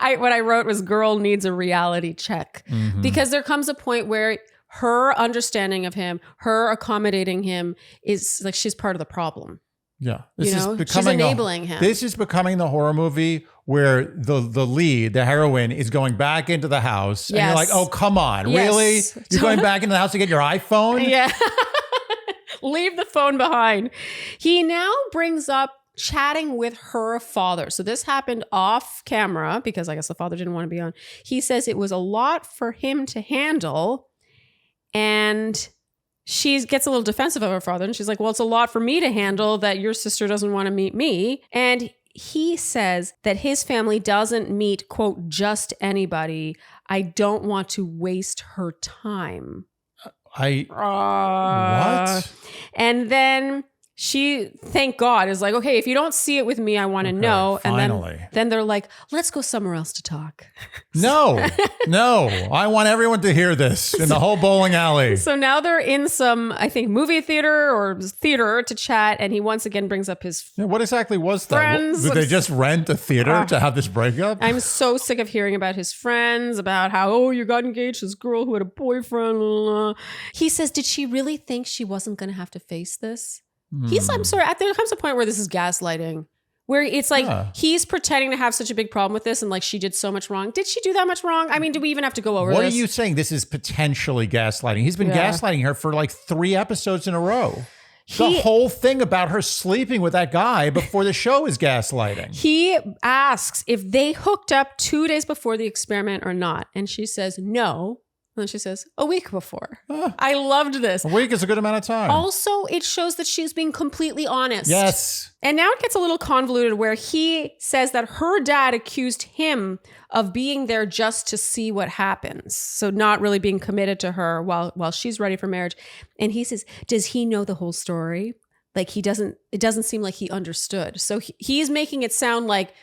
What I wrote was girl needs a reality check. Because there comes a point where her understanding of him, her accommodating him is like she's part of the problem. Yeah. She's enabling him. This is becoming the horror movie where the lead, the heroine, is going back into the house. And you're like, oh, come on. Really? You're going back into the house to get your iPhone? Yeah. Leave the phone behind. He now brings up chatting with her father. So this happened off camera because I guess the father didn't want to be on. He says it was a lot for him to handle. And she gets a little defensive of her father. And she's like, well, it's a lot for me to handle that your sister doesn't want to meet me. And he says that his family doesn't meet, quote, just anybody. I don't want to waste her time. What? And then she, thank God, is like, okay, if you don't see it with me, I want to know. Finally. And then they're like, let's go somewhere else to talk. No. I want everyone to hear this in the whole bowling alley. So now they're in some, I think, movie theater or theater to chat. And he once again brings up his what exactly was that? Friends. Did they just rent a theater to have this breakup? I'm so sick of hearing about his friends, about how, oh, you got engaged to this girl who had a boyfriend. Blah, blah. He says, did she really think she wasn't going to have to face this? I'm sorry, there comes a point where this is gaslighting, where it's like he's pretending to have such a big problem with this and like she did so much wrong. Did she do that much wrong? I mean, do we even have to go over this? What are you saying? This is potentially gaslighting. He's been gaslighting her for like 3 episodes in a row. The whole thing about her sleeping with that guy before the show is gaslighting. He asks if they hooked up 2 days before the experiment or not. And she says no. And then she says, a week before. I loved this. A week is a good amount of time. Also, it shows that she's being completely honest. Yes. And now it gets a little convoluted where he says that her dad accused him of being there just to see what happens. So not really being committed to her while she's ready for marriage. And he says, does he know the whole story? Like it doesn't seem like he understood. So he's making it sound like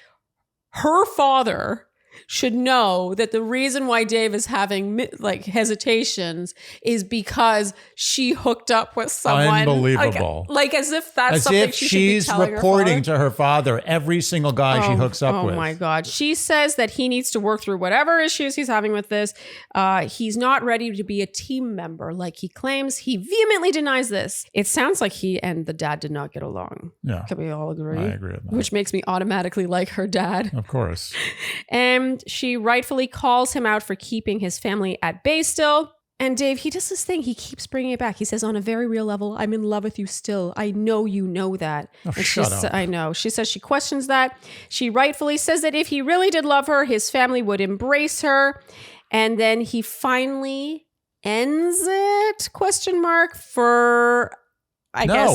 her father should know that the reason why Dave is having like hesitations is because she hooked up with someone. Unbelievable. Like as if that's something she should be telling her father. She's reporting to her father every single guy she hooks up with. Oh my God. She says that he needs to work through whatever issues he's having with this. He's not ready to be a team member like he claims. He vehemently denies this. It sounds like he and the dad did not get along. Yeah. Can we all agree? I agree with that. Which makes me automatically like her dad. Of course. And she rightfully calls him out for keeping his family at bay still. And Dave, he does this thing. He keeps bringing it back. He says, on a very real level, I'm in love with you still. I know you know that. Oh, shut up. I know. She says she questions that. She rightfully says that if he really did love her, his family would embrace her. And then he finally ends it, ? For...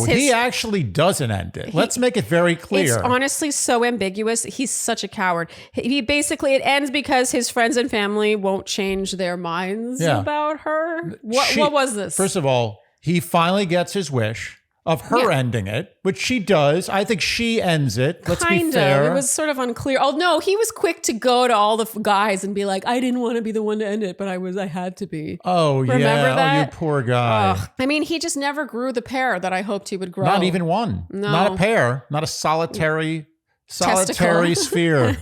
he actually doesn't end it. Let's make it very clear. It's honestly so ambiguous. He's such a coward. It ends because his friends and family won't change their minds about her. What was this? First of all, he finally gets his wish of her ending it, which she does. I think she ends it. Let's be fair. It was sort of unclear. Oh no, he was quick to go to all the guys and be like, I didn't want to be the one to end it, but I had to be. Oh, remember that? Oh, you poor guy. I mean, he just never grew the pair that I hoped he would grow. Not even one. No. Not a pair. Not a solitary sphere.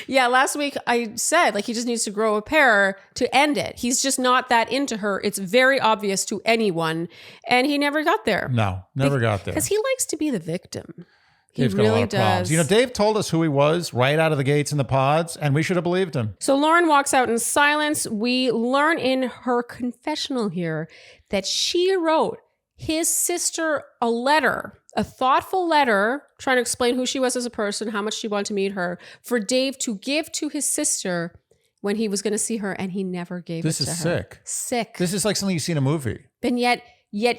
Yeah, last week I said like he just needs to grow a pair to end it. He's just not that into her. It's very obvious to anyone. And he never got there. No, never got there. Because he likes to be the victim. He Dave's really got a lot of does. problems. You know, Dave told us who he was right out of the gates in the pods, and we should have believed him. So Lauren walks out in silence. We learn in her confessional here that she wrote his sister a letter, a thoughtful letter, trying to explain who she was as a person, how much she wanted to meet her, for Dave to give to his sister when he was going to see her, and he never gave it to her. This is sick. Sick. This is like something you see in a movie. And yet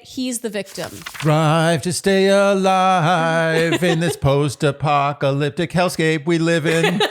he's the victim. Strive to stay alive in this post-apocalyptic hellscape we live in.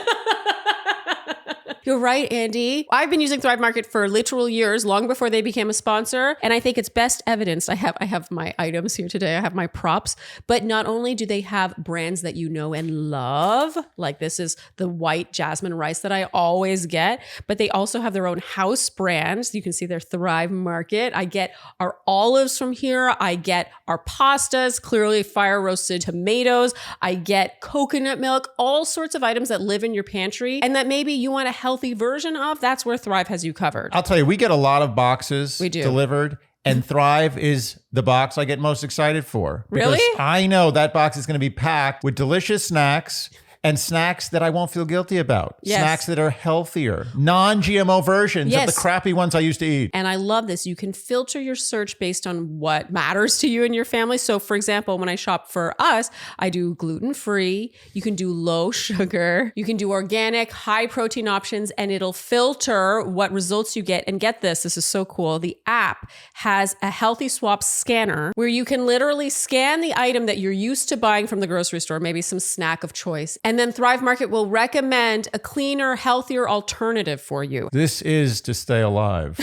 You're right, Andy. I've been using Thrive Market for literal years, long before they became a sponsor. And I think it's best evidenced. I have my items here today. I have my props. But not only do they have brands that you know and love, like this is the white jasmine rice that I always get, but they also have their own house brands. You can see their Thrive Market. I get our olives from here. I get our pastas, clearly fire roasted tomatoes. I get coconut milk, all sorts of items that live in your pantry and that maybe you want a healthy version of. That's where Thrive has you covered. I'll tell you, we get a lot of boxes delivered. And Thrive is the box I get most excited for. Really? Because I know that box is going to be packed with delicious snacks and snacks that I won't feel guilty about. Yes. Snacks that are healthier, non-GMO versions of the crappy ones I used to eat. And I love this. You can filter your search based on what matters to you and your family. So for example, when I shop for us, I do gluten-free. You can do low sugar. You can do organic, high protein options, and it'll filter what results you get. And get this, this is so cool. The app has a Healthy Swap scanner where you can literally scan the item that you're used to buying from the grocery store, maybe some snack of choice. And then Thrive Market will recommend a cleaner, healthier alternative for you. This is to stay alive.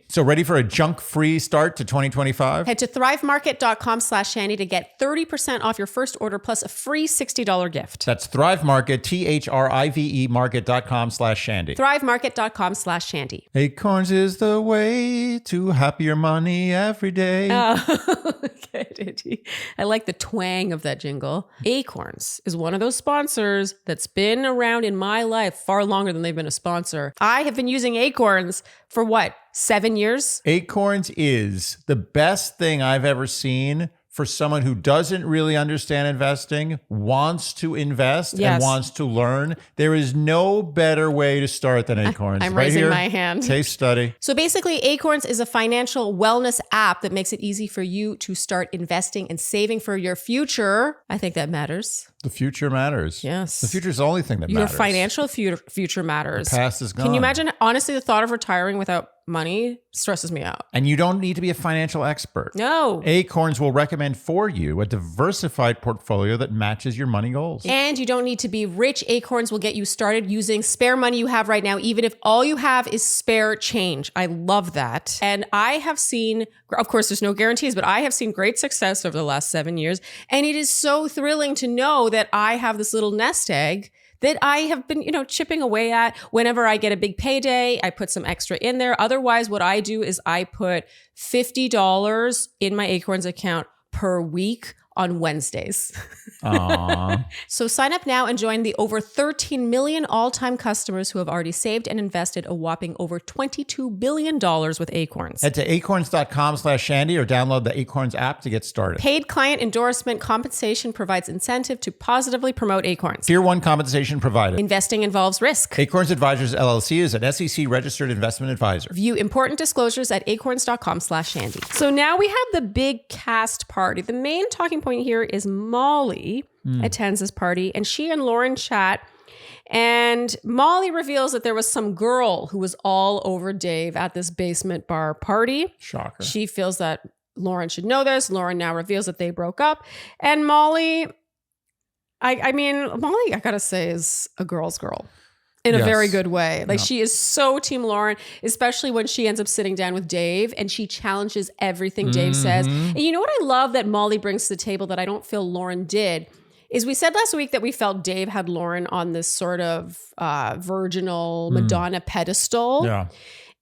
So ready for a junk-free start to 2025? Head to thrivemarket.com/Shandy to get 30% off your first order plus a free $60 gift. That's Thrive Market, THRIVE market.com/Shandy. thrivemarket.com/Shandy. Acorns is the way to happier money every day. Oh, okay. I like the twang of that jingle. Acorns is one of those sponsors that's been around in my life far longer than they've been a sponsor. I have been using Acorns for what? 7 years? Acorns is the best thing I've ever seen for someone who doesn't really understand investing, wants to invest, and wants to learn. There is no better way to start than Acorns. I'm raising my hand. Case study. So basically, Acorns is a financial wellness app that makes it easy for you to start investing and saving for your future. I think that matters. The future matters. Yes. The future is the only thing that Your matters. financial future matters. The past is gone. Can you imagine, honestly, the thought of retiring without money stresses me out. And you don't need to be a financial expert. No. Acorns will recommend for you a diversified portfolio that matches your money goals. And you don't need to be rich. Acorns will get you started using spare money you have right now, even if all you have is spare change. I love that. And I have seen, of course, there's no guarantees, but I have seen great success over the last 7 years. And it is so thrilling to know that I have this little nest egg that I have been, chipping away at. Whenever I get a big payday, I put some extra in there. Otherwise, what I do is I put $50 in my Acorns account per week on Wednesdays. Aww. So sign up now and join the over 13 million all-time customers who have already saved and invested a whopping over $22 billion with Acorns. Head to acorns.com/Shandy or download the Acorns app to get started. Paid client endorsement compensation provides incentive to positively promote Acorns. Tier 1 compensation provided. Investing involves risk. Acorns Advisors LLC is an SEC registered investment advisor. View important disclosures at acorns.com/Shandy. So now we have the big cast party. The main talking point here is Molly attends this party and she and Lauren chat. And Molly reveals that there was some girl who was all over Dave at this basement bar party. Shocker. She feels that Lauren should know this. Lauren now reveals that they broke up. And Molly, Molly, I gotta say, is a girl's girl. In a very good way. Like she is so team Lauren, especially when she ends up sitting down with Dave and she challenges everything Dave says. And you know what I love that Molly brings to the table that I don't feel Lauren did is we said last week that we felt Dave had Lauren on this sort of virginal Madonna pedestal. Yeah.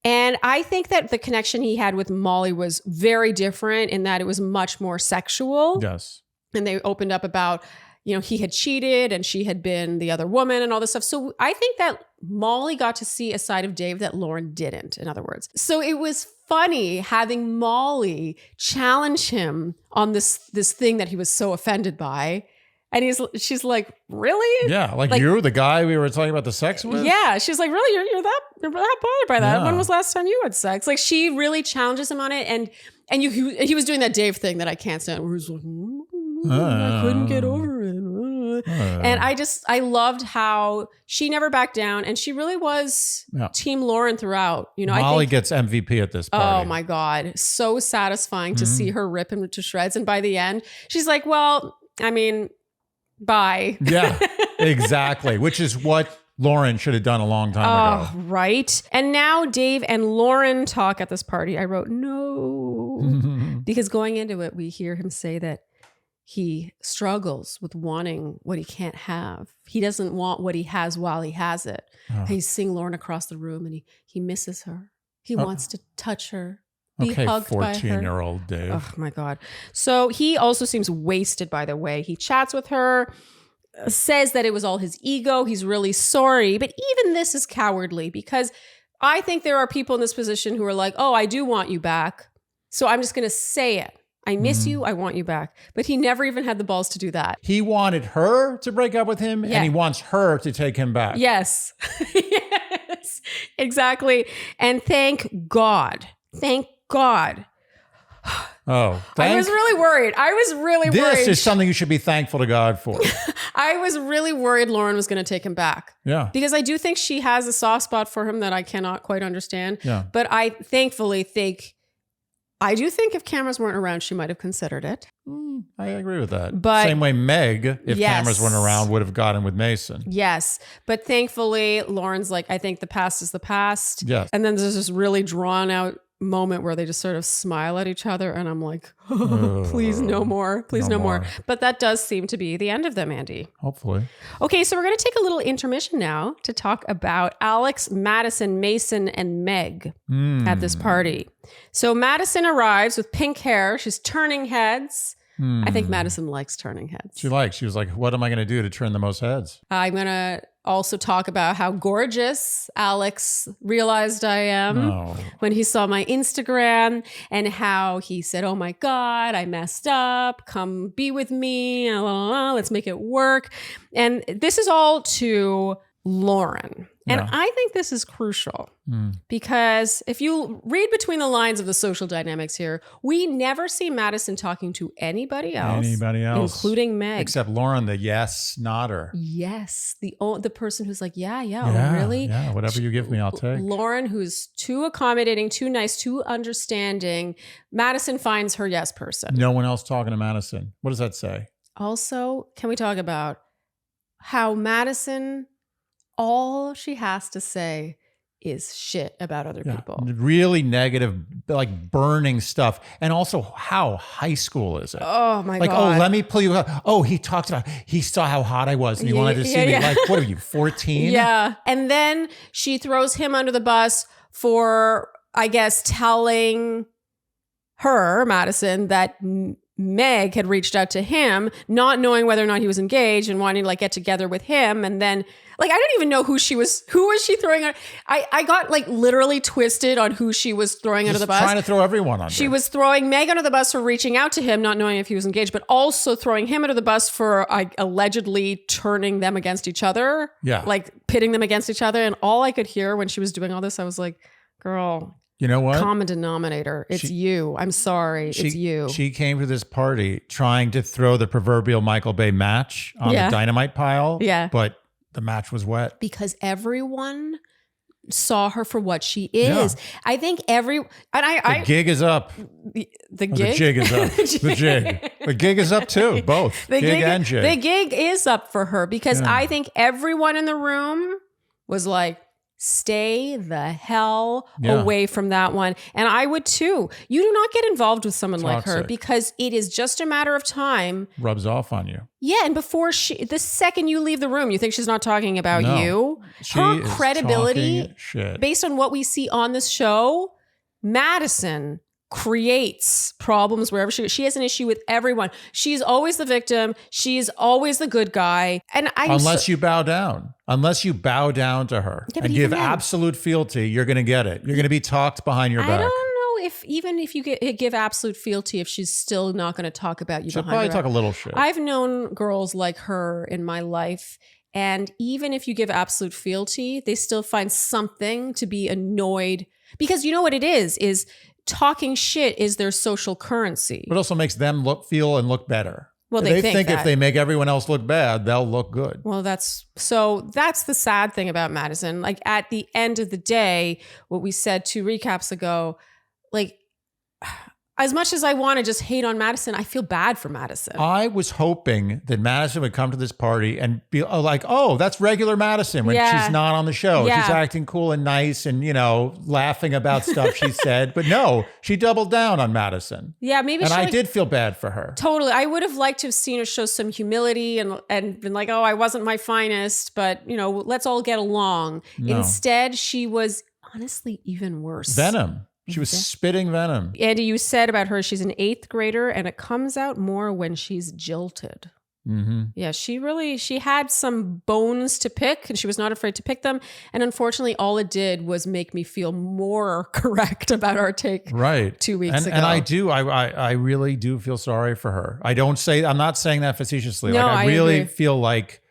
And I think that the connection he had with Molly was very different in that it was much more sexual. Yes. And they opened up about, he had cheated and she had been the other woman and all this stuff. So I think that Molly got to see a side of Dave that Lauren didn't, in other words. So it was funny having Molly challenge him on this thing that he was so offended by. And she's like, really? Yeah, like you're the guy we were talking about the sex with? Yeah, she's like, really? You're that bothered by that? Yeah. When was the last time you had sex? Like she really challenges him on it. And he was doing that Dave thing that I can't stand, where he's like, I couldn't get over it. And I loved how she never backed down and she really was team Lauren throughout. Molly gets MVP at this party. Oh my God. So satisfying to see her rip him to shreds. And by the end, she's like, well, bye. Yeah, exactly. Which is what Lauren should have done a long time ago. Right. And now Dave and Lauren talk at this party. I wrote no. Because going into it, we hear him say that he struggles with wanting what he can't have. He doesn't want what he has while he has it. Oh. He's seeing Lauren across the room and he misses her. He wants to touch her. Be hugged by her. 14-year-old Dave. Oh my God. So he also seems wasted, by the way. He chats with her, says that it was all his ego. He's really sorry. But even this is cowardly because I think there are people in this position who are like, oh, I do want you back. So I'm just going to say it. I miss you. I want you back. But he never even had the balls to do that. He wanted her to break up with him and he wants her to take him back. Yes. Yes, exactly. And thank God. Thank God. Oh, I was really worried. worried. This is something you should be thankful to God for. I was really worried Lauren was going to take him back. Yeah. Because I do think she has a soft spot for him that I cannot quite understand. Yeah. But I thankfully think, I do think if cameras weren't around, she might have considered it. I agree with that. But same way Meg, if cameras weren't around, would have gotten with Mason. Yes. But thankfully, Lauren's like, I think the past is the past. Yes. And then there's this really drawn out moment where they just sort of smile at each other. And I'm like, please no more. Please no more. But that does seem to be the end of them, Andy. Hopefully. Okay, so we're going to take a little intermission now to talk about Alex, Madison, Mason, and Meg at this party. So Madison arrives with pink hair. She's turning heads. I think Madison likes turning heads. She was like, what am I going to do to turn the most heads? I'm going to also talk about how gorgeous Alex realized I am when he saw my Instagram and how he said, oh my God, I messed up. Come be with me. Let's make it work. And this is all to Lauren. And I think this is crucial because if you read between the lines of the social dynamics here, we never see Madison talking to anybody else. Including Meg. Except Lauren, the yes nodder. Yes. The person who's like, yeah, really? Yeah, whatever you give me, I'll take. Lauren, who's too accommodating, too nice, too understanding. Madison finds her yes person. No one else talking to Madison. What does that say? Also, can we talk about how Madison, all she has to say is shit about other people. Really negative, like burning stuff. And also, how high school is it? Oh my God. God. Oh, let me pull you up. Oh, he saw how hot I was and he wanted to see me. Like, what are you, 14? Yeah. And then she throws him under the bus for, I guess, telling her, Madison, that Meg had reached out to him, not knowing whether or not he was engaged and wanting to like get together with him. And then like, I don't even know who was she throwing out? I got like literally twisted on who she was throwing under the bus. Trying to throw everyone under. She was throwing Meg under the bus for reaching out to him, not knowing if he was engaged, but also throwing him under the bus for allegedly turning them against each other. Yeah. Like pitting them against each other. And all I could hear when she was doing all this, I was like, girl, you know what? Common denominator. It's you. I'm sorry. It's you. She came to this party trying to throw the proverbial Michael Bay match on the dynamite pile. Yeah. But the match was wet. Because everyone saw her for what she is. Yeah. I think the gig is up. The gig? The jig is up. The jig. The gig is up too. Both. Gig and jig. The gig is up for her because I think everyone in the room was like, stay the hell away from that one. And I would too. You do not get involved with someone like her because it is just a matter of time. Rubs off on you. Yeah. And before the second you leave the room, you think she's not talking about you. Her credibility, based on what we see on this show, Madison creates problems wherever she has an issue with everyone. She's always the victim. She's always the good guy. And unless you bow down to her and give absolute fealty, you're going to get it. You're going to be talked behind your back. I don't know if even if you give absolute fealty, if she's still not going to talk about you. She'll probably talk a little shit. I've known girls like her in my life. And even if you give absolute fealty, they still find something to be annoyed because you know what it is talking shit is their social currency. It also makes them feel and look better. Well, they think if they make everyone else look bad, they'll look good. Well, that's the sad thing about Madison. Like at the end of the day, what we said 2 recaps ago, like as much as I want to just hate on Madison, I feel bad for Madison. I was hoping that Madison would come to this party and be like, oh, that's regular Madison when she's not on the show. Yeah. She's acting cool and nice and, laughing about stuff she said. But no, she doubled down on Madison. Yeah, maybe And I did feel bad for her. Totally. I would have liked to have seen her show some humility and been like, oh, I wasn't my finest, but, let's all get along. No. Instead, she was honestly even worse. Venom. She was spitting venom. Andy, you said about her, she's an 8th grader, and it comes out more when she's jilted. Mm-hmm. Yeah, she had some bones to pick, and she was not afraid to pick them. And unfortunately, all it did was make me feel more correct about our take 2 weeks ago. And I really do feel sorry for her. I'm not saying that facetiously. No, I really feel like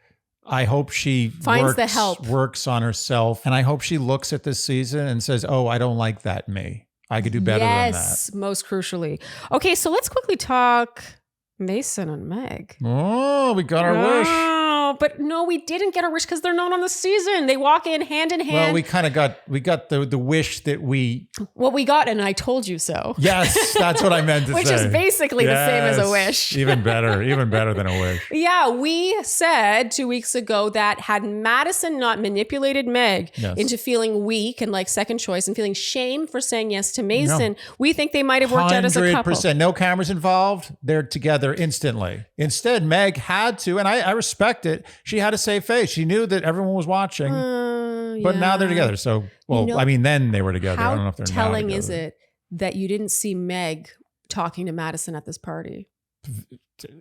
I hope she finds the help, works on herself. And I hope she looks at this season and says, oh, I don't like that me. I could do better than that. Yes, most crucially. Okay, so let's quickly talk Mason and Meg. Oh, we got our wish. But no, we didn't get our wish because they're not on the season. They walk in hand in hand. Well, we got the wish that we... What we got, and I told you so. Yes, that's what I meant to say. Which is basically the same as a wish. Even better than a wish. Yeah, we said 2 weeks ago that had Madison not manipulated Meg into feeling weak and like second choice and feeling shame for saying yes to Mason, we think they might have worked out as a couple. 100%. No cameras involved. They're together instantly. Instead, Meg had to, and I respect it, she had to save face. She knew that everyone was watching, but now they're together. So, then they were together. I don't know if they're now together. How telling is it that you didn't see Meg talking to Madison at this party?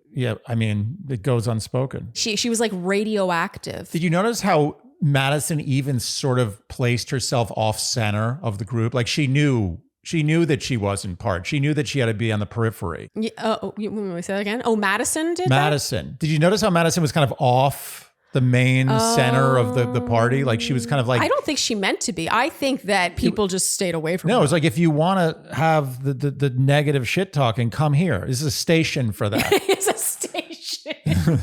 Yeah, it goes unspoken. She was like radioactive. Did you notice how Madison even sort of placed herself off center of the group? Like she knew that she wasn't part. She knew that she had to be on the periphery. Yeah, you want me to say that again? Oh, Madison did Madison. Did you notice how Madison was kind of off the main center of the party? Like she was kind of like... I don't think she meant to be. I think that people just stayed away from her. No, it's like if you want to have the negative shit talking, come here. This is a station for that. It's a station.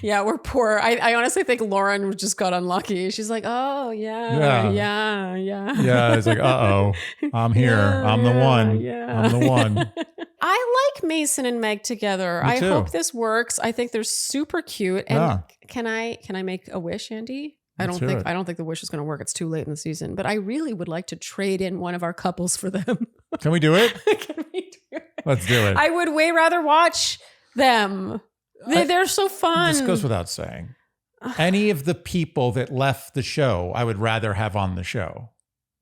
Yeah, we're poor. I honestly think Lauren just got unlucky. She's like, oh, yeah. Yeah, it's like, uh-oh, I'm here. I'm the one. Yeah. I'm the one. I like Mason and Meg together. I hope this works. I think they're super cute. And can I make a wish, Andy? I don't think the wish is going to work. It's too late in the season. But I really would like to trade in one of our couples for them. Can we do it? Can we do it? Let's do it. I would way rather watch them. They're so fun. This goes without saying. Any of the people that left the show, I would rather have on the show.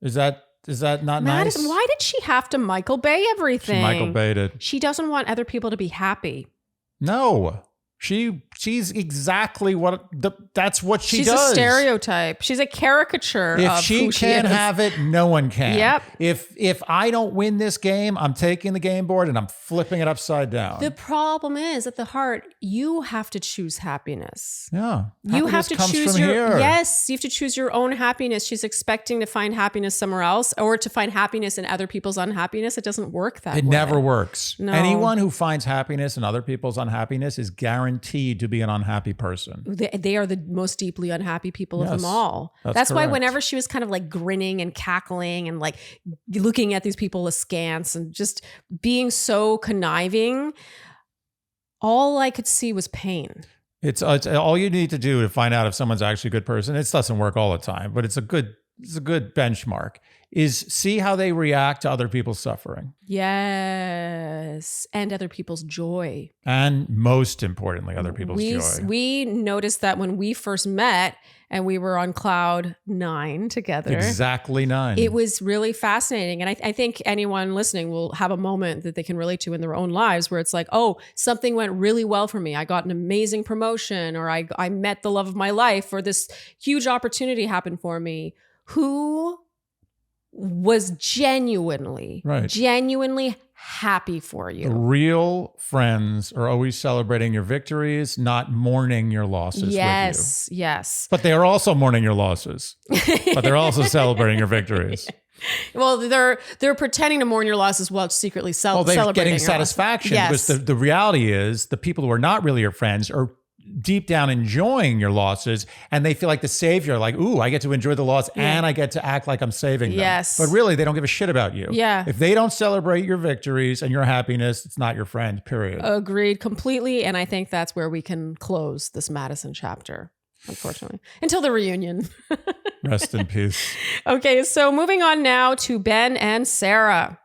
Is that not Madison, nice? Why did she have to Michael Bay everything? She Michael Bayed it. She doesn't want other people to be happy. No. She's exactly that's what she does. She's a stereotype. She's a caricature if of she who she can't is. have it, no one can. Yep. If I don't win this game, I'm taking the game board and I'm flipping it upside down. The problem is at the heart, you have to choose happiness. Yeah. You Happiness have to comes choose from here. Yes, you have to choose your own happiness. She's expecting to find happiness somewhere else or to find happiness in other people's unhappiness. It doesn't work that way. It never works. No. Anyone who finds happiness in other people's unhappiness is guaranteed to be an unhappy person. They are the most deeply unhappy people of them all. That's why whenever she was kind of like grinning and cackling and like looking at these people askance and just being so conniving, all I could see was pain. It's all you need to do to find out if someone's actually a good person. It doesn't work all the time, but it's a good benchmark. Is see how they react to other people's suffering. Yes. And other people's joy. And most importantly, other people's joy. We noticed that when we first met and we were on cloud 9 together. Exactly 9. It was really fascinating. And I think anyone listening will have a moment that they can relate to in their own lives where it's like, oh, something went really well for me. I got an amazing promotion, or I met the love of my life, or this huge opportunity happened for me. Who was genuinely happy for you. Real friends are always celebrating your victories, not mourning your losses with you. Yes. But they are also mourning your losses. But they're also celebrating your victories. Well, they're pretending to mourn your losses while secretly celebrating. They're getting satisfaction. Yes. Because the reality is the people who are not really your friends are deep down enjoying your losses, and they feel like the savior, like, ooh, I get to enjoy the loss and I get to act like I'm saving them. Yes. But really, they don't give a shit about you. Yeah. If they don't celebrate your victories and your happiness, it's not your friend, period. Agreed completely. And I think that's where we can close this Madison chapter, unfortunately, until the reunion. Rest in peace. Okay, so moving on now to Ben and Sara.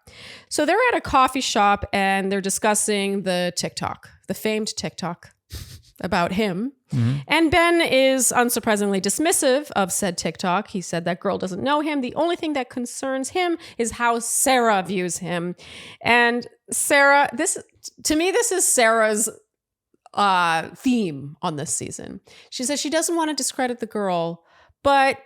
So they're at a coffee shop and they're discussing the famed TikTok about him. Mm-hmm. And Ben is unsurprisingly dismissive of said TikTok. He said that girl doesn't know him. The only thing that concerns him is how Sara views him. And Sara, this is Sarah's theme on this season. She says she doesn't want to discredit the girl, but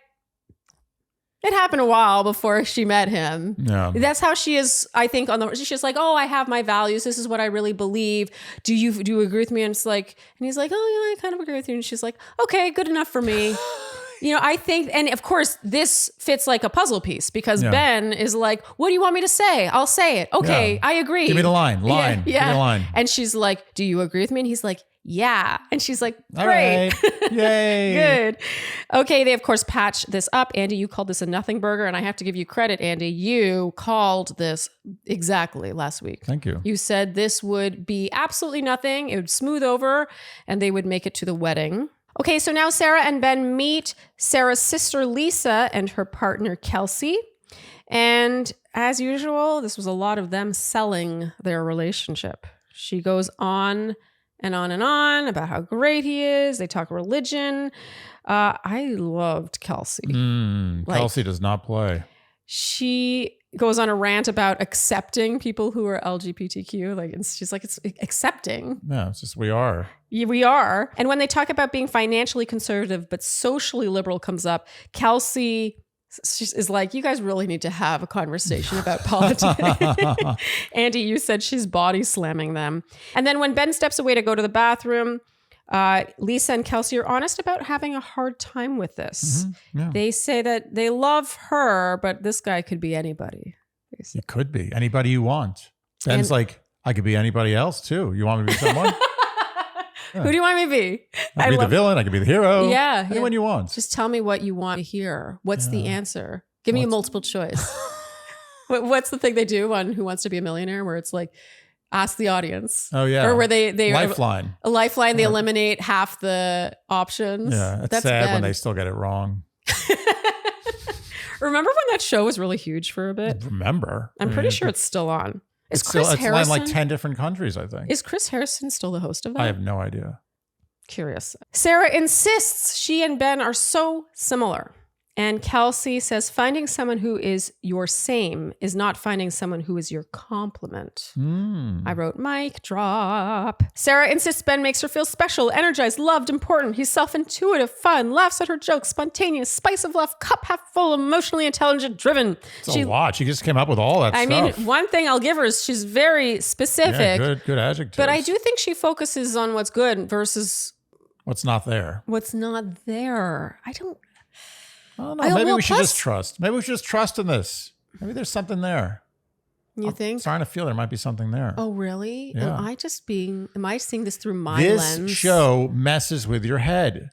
it happened a while before she met him. Yeah. That's how she is, I think, she's like, oh, I have my values. This is what I really believe. Do you agree with me? And it's like, and he's like, oh, yeah, I kind of agree with you. And she's like, okay, good enough for me. I think, and of course, this fits like a puzzle piece because Ben is like, what do you want me to say? I'll say it. Okay, I agree. Give me the line. Yeah. Give me the line. And she's like, do you agree with me? And he's like, yeah. And she's like, great. All right. Yay. Good. Okay, they of course patch this up. Andy, you called this a nothing burger, and I have to give you credit, Andy. You called this exactly last week. Thank you. You said this would be absolutely nothing. It would smooth over, and they would make it to the wedding. Okay, so now Sara and Ben meet Sara's sister Lisa and her partner Kelsey. And as usual, this was a lot of them selling their relationship. She goes on and on and on about how great he is. They talk religion. I loved Kelsey. Kelsey does not play. She goes on a rant about accepting people who are LGBTQ. She's like, it's accepting. Yeah, it's just we are. We are. And when they talk about being financially conservative but socially liberal comes up, Kelsey is like, you guys really need to have a conversation about politics. Andy, you said she's body slamming them. And then when Ben steps away to go to the bathroom, Lisa and Kelsey are honest about having a hard time with this. Mm-hmm. Yeah. They say that they love her, but this guy could be anybody. It could be anybody you want. Ben's like, I could be anybody else too. You want me to be someone? Yeah. Who do you want me to be? I could be the villain. I could be the hero. Yeah. Anyone you want. Just tell me what you want to hear. What's the answer? Give me a multiple choice. What's the thing they do on Who Wants to Be a Millionaire where it's like, ask the audience. Oh, yeah. Or where they Lifeline. A lifeline, they eliminate half the options. Yeah. That's sad when they still get it wrong. Remember when that show was really huge for a bit? I'm pretty sure it's still on. Is Chris Harrison? It's in like 10 different countries, I think. Is Chris Harrison still the host of that? I have no idea. Curious. Sara insists she and Ben are so similar. And Kelsey says finding someone who is your same is not finding someone who is your complement. I wrote, mic drop. Sara insists Ben makes her feel special, energized, loved, important. He's self-intuitive, fun, laughs at her jokes, spontaneous, spice of love, cup half full, emotionally intelligent, driven. It's a lot. She just came up with all that stuff. I mean, one thing I'll give her is she's very specific. Yeah, good adjectives. But I do think she focuses on what's good versus what's not there. What's not there. I don't know. Maybe we should just trust. Maybe we should just trust in this. Maybe there's something there. You think? I'm starting to feel there might be something there. Oh, really? Yeah. Am I seeing this through my lens? This show messes with your head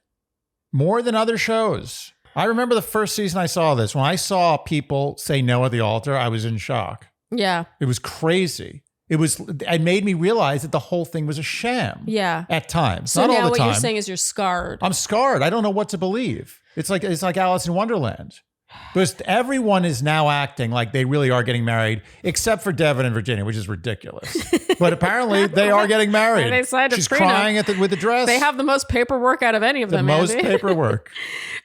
more than other shows. I remember the first season I saw this. When I saw people say no at the altar, I was in shock. Yeah. It was crazy. It made me realize that the whole thing was a sham. Yeah. At times. So not all now the what time. you're saying is you're scarred. I'm scarred. I don't know what to believe. It's like Alice in Wonderland. Because everyone is now acting like they really are getting married, except for Devin and Virginia, which is ridiculous. But apparently they are getting married. They signed a She's prenup. crying with the dress. They have the most paperwork out of any of them, The most Andy. paperwork.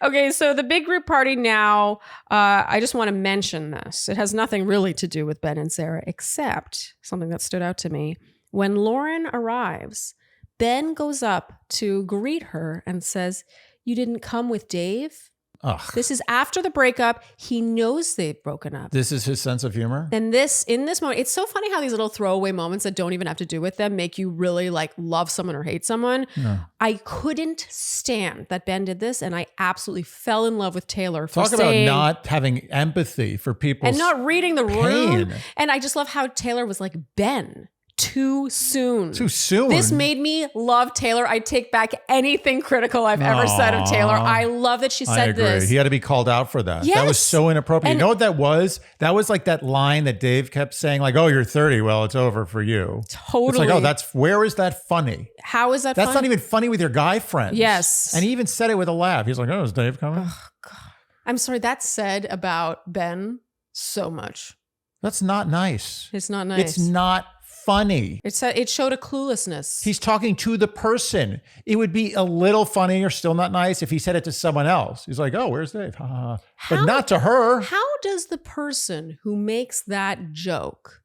Okay, so the big group party now, I just want to mention this. It has nothing really to do with Ben and Sara, except something that stood out to me. When Lauren arrives, Ben goes up to greet her and says, "You didn't come with Dave?" Ugh. This is after the breakup. He knows they've broken up. This is his sense of humor. And in this moment, it's so funny how these little throwaway moments that don't even have to do with them make you really like love someone or hate someone. Yeah. I couldn't stand that Ben did this, and I absolutely fell in love with Taylor for Talk about not having empathy for people and not reading the room. And I just love how Taylor was like, Ben, too soon. Too soon? This made me love Taylor. I take back anything critical I've ever said of Taylor. I love that she said I agree. this. He had to be called out for that. Yes. That was so inappropriate. And you know what that was? That was like that line that Dave kept saying, like, oh, you're 30. Well, it's over for you. Totally. It's like, oh, where is that funny? How is that That's funny? not even funny with your guy friends. Yes. And he even said it with a laugh. He's like, oh, is Dave coming? Oh, God. I'm sorry. That's said about Ben so much. That's not nice. It's not nice. It's not funny. It showed a cluelessness. He's talking to the person. It would be a little funny or still not nice if he said it to someone else. He's like, oh, where's Dave? But not to her. How does the person who makes that joke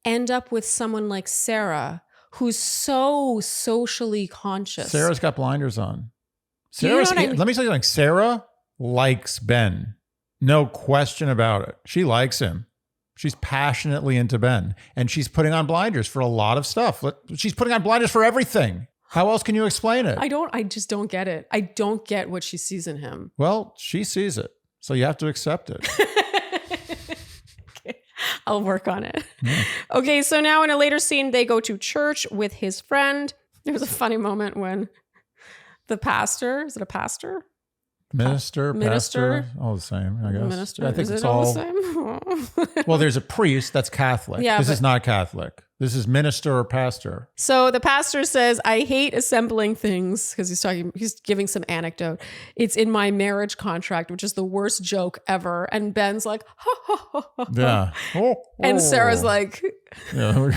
end up with someone like Sara, who's so socially conscious? Sarah's got blinders on. You know what I mean? Let me tell you something. Sarah likes Ben. No question about it. She likes him. She's passionately into Ben, and she's putting on blinders for a lot of stuff. She's putting on blinders for everything. How else can you explain it? I just don't get it. I don't get what she sees in him. Well, she sees it, so you have to accept it. Okay. I'll work on it. Yeah. Okay, so now in a later scene, they go to church with his friend. There was a funny moment when the pastor, is it a pastor? Minister, pastor, all the same, I guess. Minister, I think is it's it all the same? Well, there's a priest that's Catholic. Yeah, this is not Catholic. This is minister or pastor. So the pastor says, I hate assembling things, because he's giving some anecdote. It's in my marriage contract, which is the worst joke ever. And Ben's like, ha, ha, ha, ha. Yeah. And Sarah's like, yeah.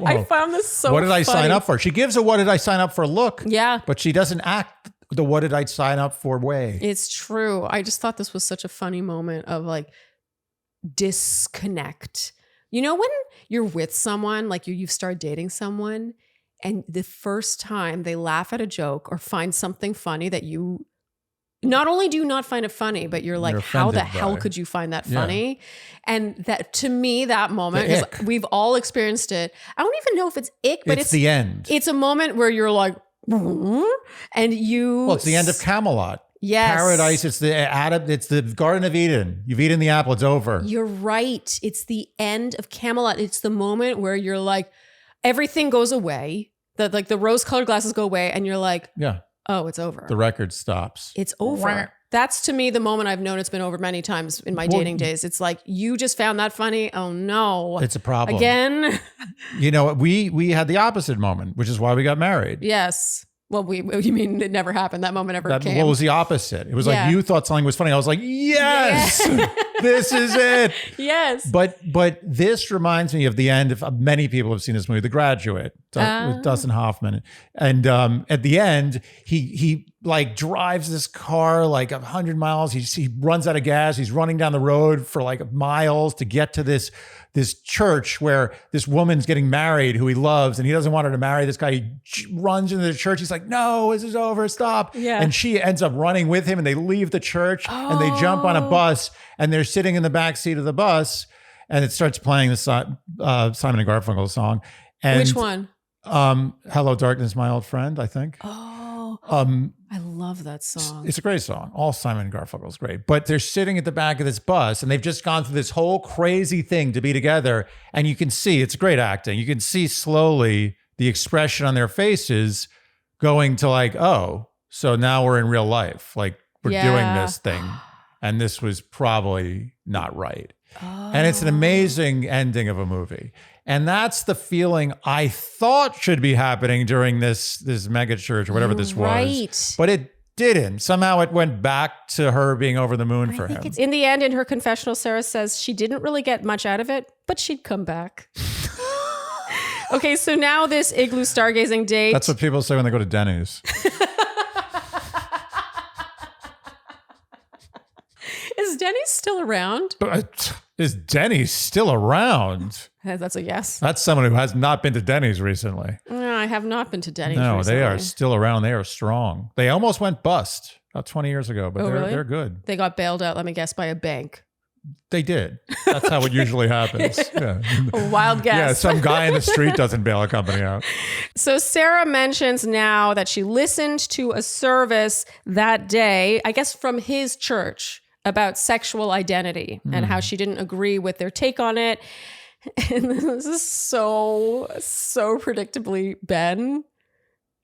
I found this so What did I funny. sign up for? She gives a what did I sign up for look. Yeah. But she doesn't act the what did I sign up for way. It's true. I just thought this was such a funny moment of like disconnect. You know, when you're with someone, like you've started dating someone, and the first time they laugh at a joke or find something funny that you not only do you not find it funny, but you're like, how the hell could you find that funny? And that, to me, that moment, because we've all experienced it. I don't even know if it's ick, but it's the end. It's a moment where you're like, and you. Well, it's the end of Camelot. Yes. Paradise. It's the Garden of Eden. You've eaten the apple. It's over. You're right. It's the end of Camelot. It's the moment where you're like, everything goes away. The rose-colored glasses go away, and you're like, yeah. Oh, it's over. The record stops. It's over. That's, to me, the moment I've known it's been over many times in my dating days. It's like, you just found that funny. Oh, no. It's a problem. Again. You know, we had the opposite moment, which is why we got married. Yes. Well, you mean it never happened? That moment never came? What was the opposite? It was like you thought something was funny. I was like, yes, this is it. Yes. But this reminds me of the end of many people have seen this movie, The Graduate, with Dustin Hoffman. And at the end, he like drives this car like 100 miles. He runs out of gas. He's running down the road for like miles to get to this church where this woman's getting married who he loves, and he doesn't want her to marry this guy. He runs into the church. He's like, no, this is over. Stop. Yeah. And she ends up running with him, and they leave the church and they jump on a bus, and they're sitting in the back seat of the bus, and it starts playing the Simon and Garfunkel song. And, which one? Hello, Darkness, My Old Friend, I think. I love that song. It's a great song. All Simon and Garfunkel is great. But they're sitting at the back of this bus, and they've just gone through this whole crazy thing to be together. And you can see, it's great acting. You can see slowly the expression on their faces going to like, oh, so now we're in real life. Like, we're doing this thing. And this was probably not right. And it's an amazing ending of a movie. And that's the feeling I thought should be happening during this mega church or whatever this was. But it didn't. Somehow it went back to her being over the moon for him. In the end, in her confessional, Sara says she didn't really get much out of it, but she'd come back. Okay, so now this igloo stargazing date. That's what people say when they go to Denny's. Is Denny's still around? Is Denny's still around? That's a yes. That's someone who has not been to Denny's recently. I have not been to Denny's No, recently. they are still around. They are strong. They almost went bust about 20 years ago, but they're good. They got bailed out, let me guess, by a bank. They did. That's how it usually happens. Yeah. A wild guess. Yeah, some guy in the street doesn't bail a company out. So Sara mentions now that she listened to a service that day, I guess from his church, about sexual identity and how she didn't agree with their take on it. And this is so predictably Ben.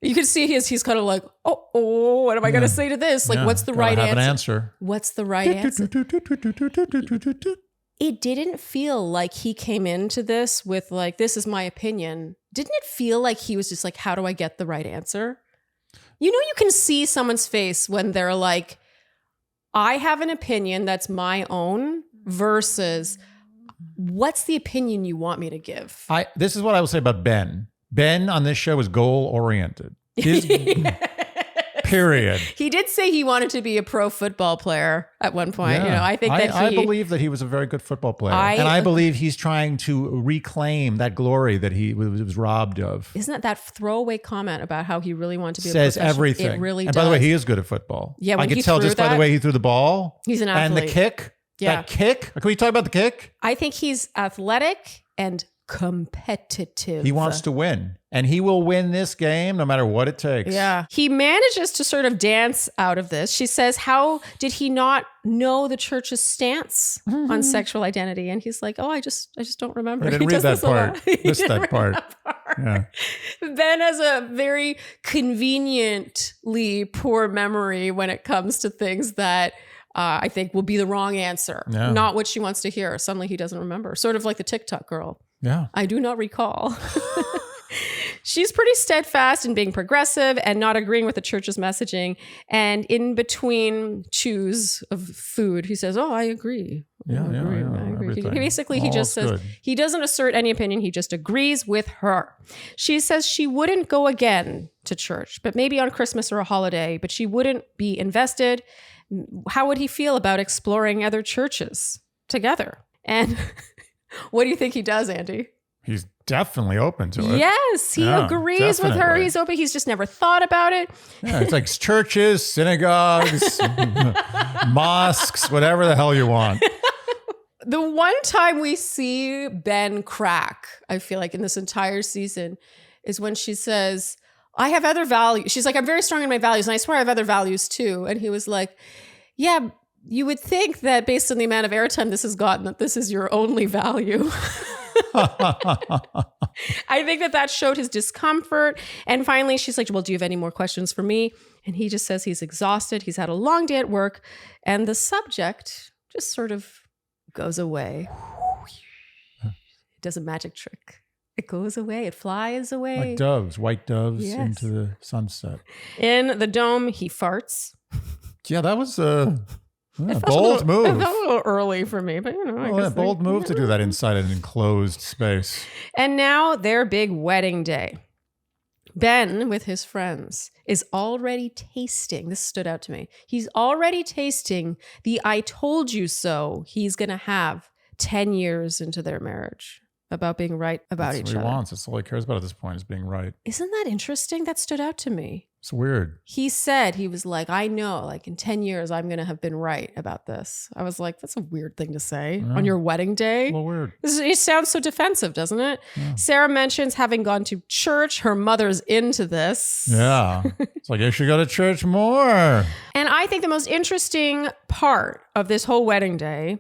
You can see he's kind of like, oh, what am I going to say to this? Like, what's the right answer? An answer? What's the right answer? It didn't feel like he came into this with like, this is my opinion. Didn't it feel like he was just like, how do I get the right answer? You know, you can see someone's face when they're like, I have an opinion that's my own versus what's the opinion you want me to give? This is what I will say about Ben. Ben on this show is goal-oriented. His period. He did say he wanted to be a pro football player at one point. Yeah. You know, I think that I believe that he was a very good football player. And I believe he's trying to reclaim that glory that he was robbed of. Isn't that throwaway comment about how he really wanted to be a says professional? Everything. It really and does. by the way, he is good at football. Yeah, I could tell just by the way he threw the ball. He's an athlete. And the kick. Yeah. That kick. Can we talk about the kick? I think he's athletic and competitive. He wants to win. And he will win this game no matter what it takes. Yeah. He manages to sort of dance out of this. She says, how did he not know the church's stance on sexual identity? And he's like, I just don't remember. I didn't read that part. Missed that part. Yeah. Ben has a very conveniently poor memory when it comes to things that I think will be the wrong answer. Yeah. Not what she wants to hear. Suddenly he doesn't remember. Sort of like the TikTok girl. Yeah. I do not recall. She's pretty steadfast in being progressive and not agreeing with the church's messaging. And in between chews of food, he says, I agree. I agree. He just says, good. He doesn't assert any opinion. He just agrees with her. She says she wouldn't go again to church, but maybe on Christmas or a holiday, but she wouldn't be invested. How would he feel about exploring other churches together? And what do you think he does, Andy? He's definitely open to it. Yes, he agrees with her. He's open. He's just never thought about it. Yeah, it's like churches, synagogues, mosques, whatever the hell you want. The one time we see Ben crack, I feel like in this entire season, is when she says, I have other values. She's like, I'm very strong in my values, and I swear I have other values too. And he was like, yeah, you would think that based on the amount of airtime this has gotten, that this is your only value. I think that showed his discomfort. And finally, she's like, well, do you have any more questions for me? And he just says he's exhausted. He's had a long day at work. And the subject just sort of goes away. It does a magic trick. It goes away. It flies away. Like doves, white doves into the sunset. In the dome, he farts. Yeah, that was bold move. It felt a little early for me, but I guess bold move to do that inside an enclosed space. And now their big wedding day. Ben, with his friends, is already tasting. This stood out to me. He's already tasting the I told you so he's going to have 10 years into their marriage about being right about each other. That's what he wants. That's all he cares about at this point is being right. Isn't that interesting? That stood out to me. It's weird. He said, he was like, I know, like in 10 years, I'm going to have been right about this. I was like, that's a weird thing to say on your wedding day. A little weird. It sounds so defensive, doesn't it? Yeah. Sara mentions having gone to church. Her mother's into this. Yeah. It's like, you should go to church more. And I think the most interesting part of this whole wedding day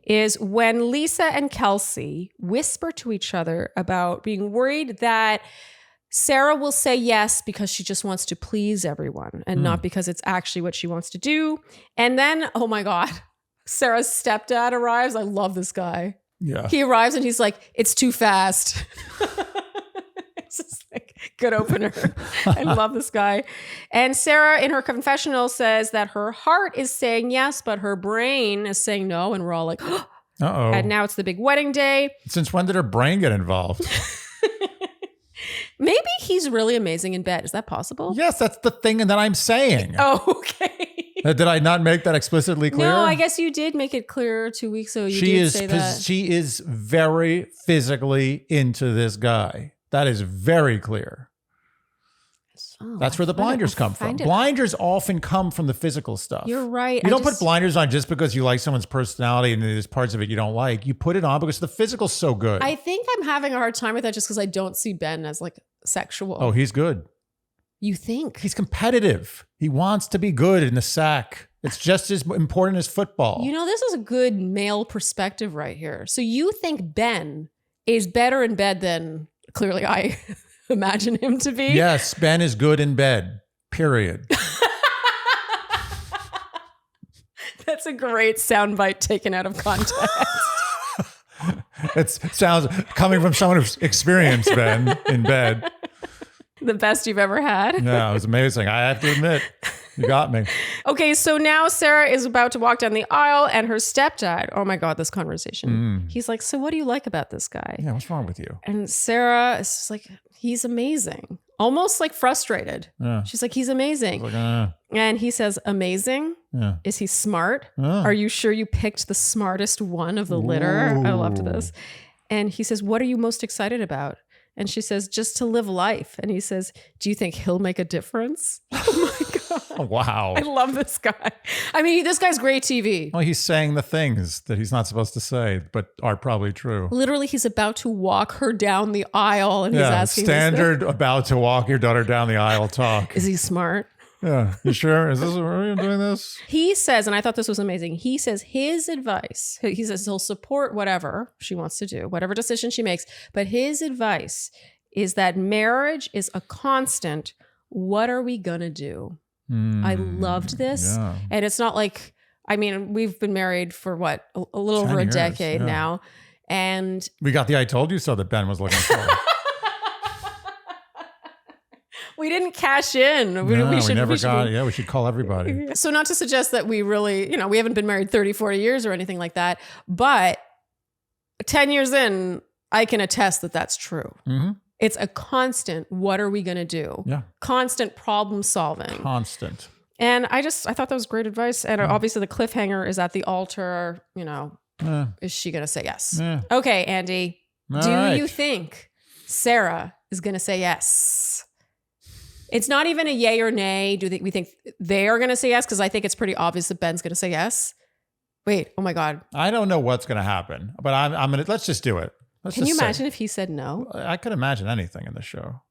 is when Lisa and Kelsey whisper to each other about being worried that Sara will say yes because she just wants to please everyone and not because it's actually what she wants to do. And then, oh my God, Sarah's stepdad arrives. I love this guy. Yeah. He arrives and he's like, it's too fast. It's just like, good opener. I love this guy. And Sara in her confessional says that her heart is saying yes, but her brain is saying no. And we're all like, uh-oh. And now it's the big wedding day. Since when did her brain get involved? Maybe he's really amazing in bed. Is that possible? Yes, that's the thing that I'm saying. Oh, okay. Did I not make that explicitly clear? No, I guess you did make it clear 2 weeks ago. She is very physically into this guy. That is very clear. That's where the blinders come from. Blinders often come from the physical stuff. You're right. You don't put blinders on just because you like someone's personality and there's parts of it you don't like. You put it on because the physical's so good. I think I'm having a hard time with that just because I don't see Ben as like sexual. Oh, he's good. You think? He's competitive. He wants to be good in the sack. It's just as important as football. This is a good male perspective right here. So you think Ben is better in bed than clearly I imagine him to be. Yes, Ben is good in bed. Period. That's a great soundbite taken out of context. It sounds coming from someone who's experienced Ben in bed. The best you've ever had. Yeah, it was amazing. I have to admit, you got me. Okay, so now Sara is about to walk down the aisle and her stepdad, oh my God, this conversation. He's like, so what do you like about this guy? Yeah, what's wrong with you? And Sara is just like, he's amazing. Almost like frustrated. Yeah. She's like, he's amazing. Like, And he says, amazing? yeah. Is he smart? Are you sure you picked the smartest one of the litter? I loved this. And he says, what are you most excited about? And she says, just to live life. And he says, do you think he'll make a difference? Oh my God. Wow. I love this guy. I mean, this guy's great TV. Well, he's saying the things that he's not supposed to say, but are probably true. Literally, he's about to walk her down the aisle and he's asking standard about to walk your daughter down the aisle talk. Is he smart? Yeah. You sure? Are you doing this? He says, and I thought this was amazing, he says his advice, he says he'll support whatever she wants to do, whatever decision she makes, but his advice is that marriage is a constant. What are we going to do? I loved this. Yeah. And it's not like, I mean, we've been married for what, a little over a 10 years, decade yeah. now. And we got the I told you so that Ben was looking for. we didn't cash in. We should call everybody. So not to suggest that we really, we haven't been married 30, 40 years or anything like that. But 10 years in, I can attest that that's true. Mm-hmm. It's a constant, what are we going to do? Yeah. Constant problem solving. Constant. And I thought that was great advice. And obviously the cliffhanger is at the altar, is she going to say yes? Yeah. Okay, Andy, do right. you think Sara is going to say yes? It's not even a yay or nay. We think they are going to say yes? Because I think it's pretty obvious that Ben's going to say yes. Wait, oh my God. I don't know what's going to happen, but I'm going to, let's just do it. Can you imagine if he said no? I could imagine anything in the show.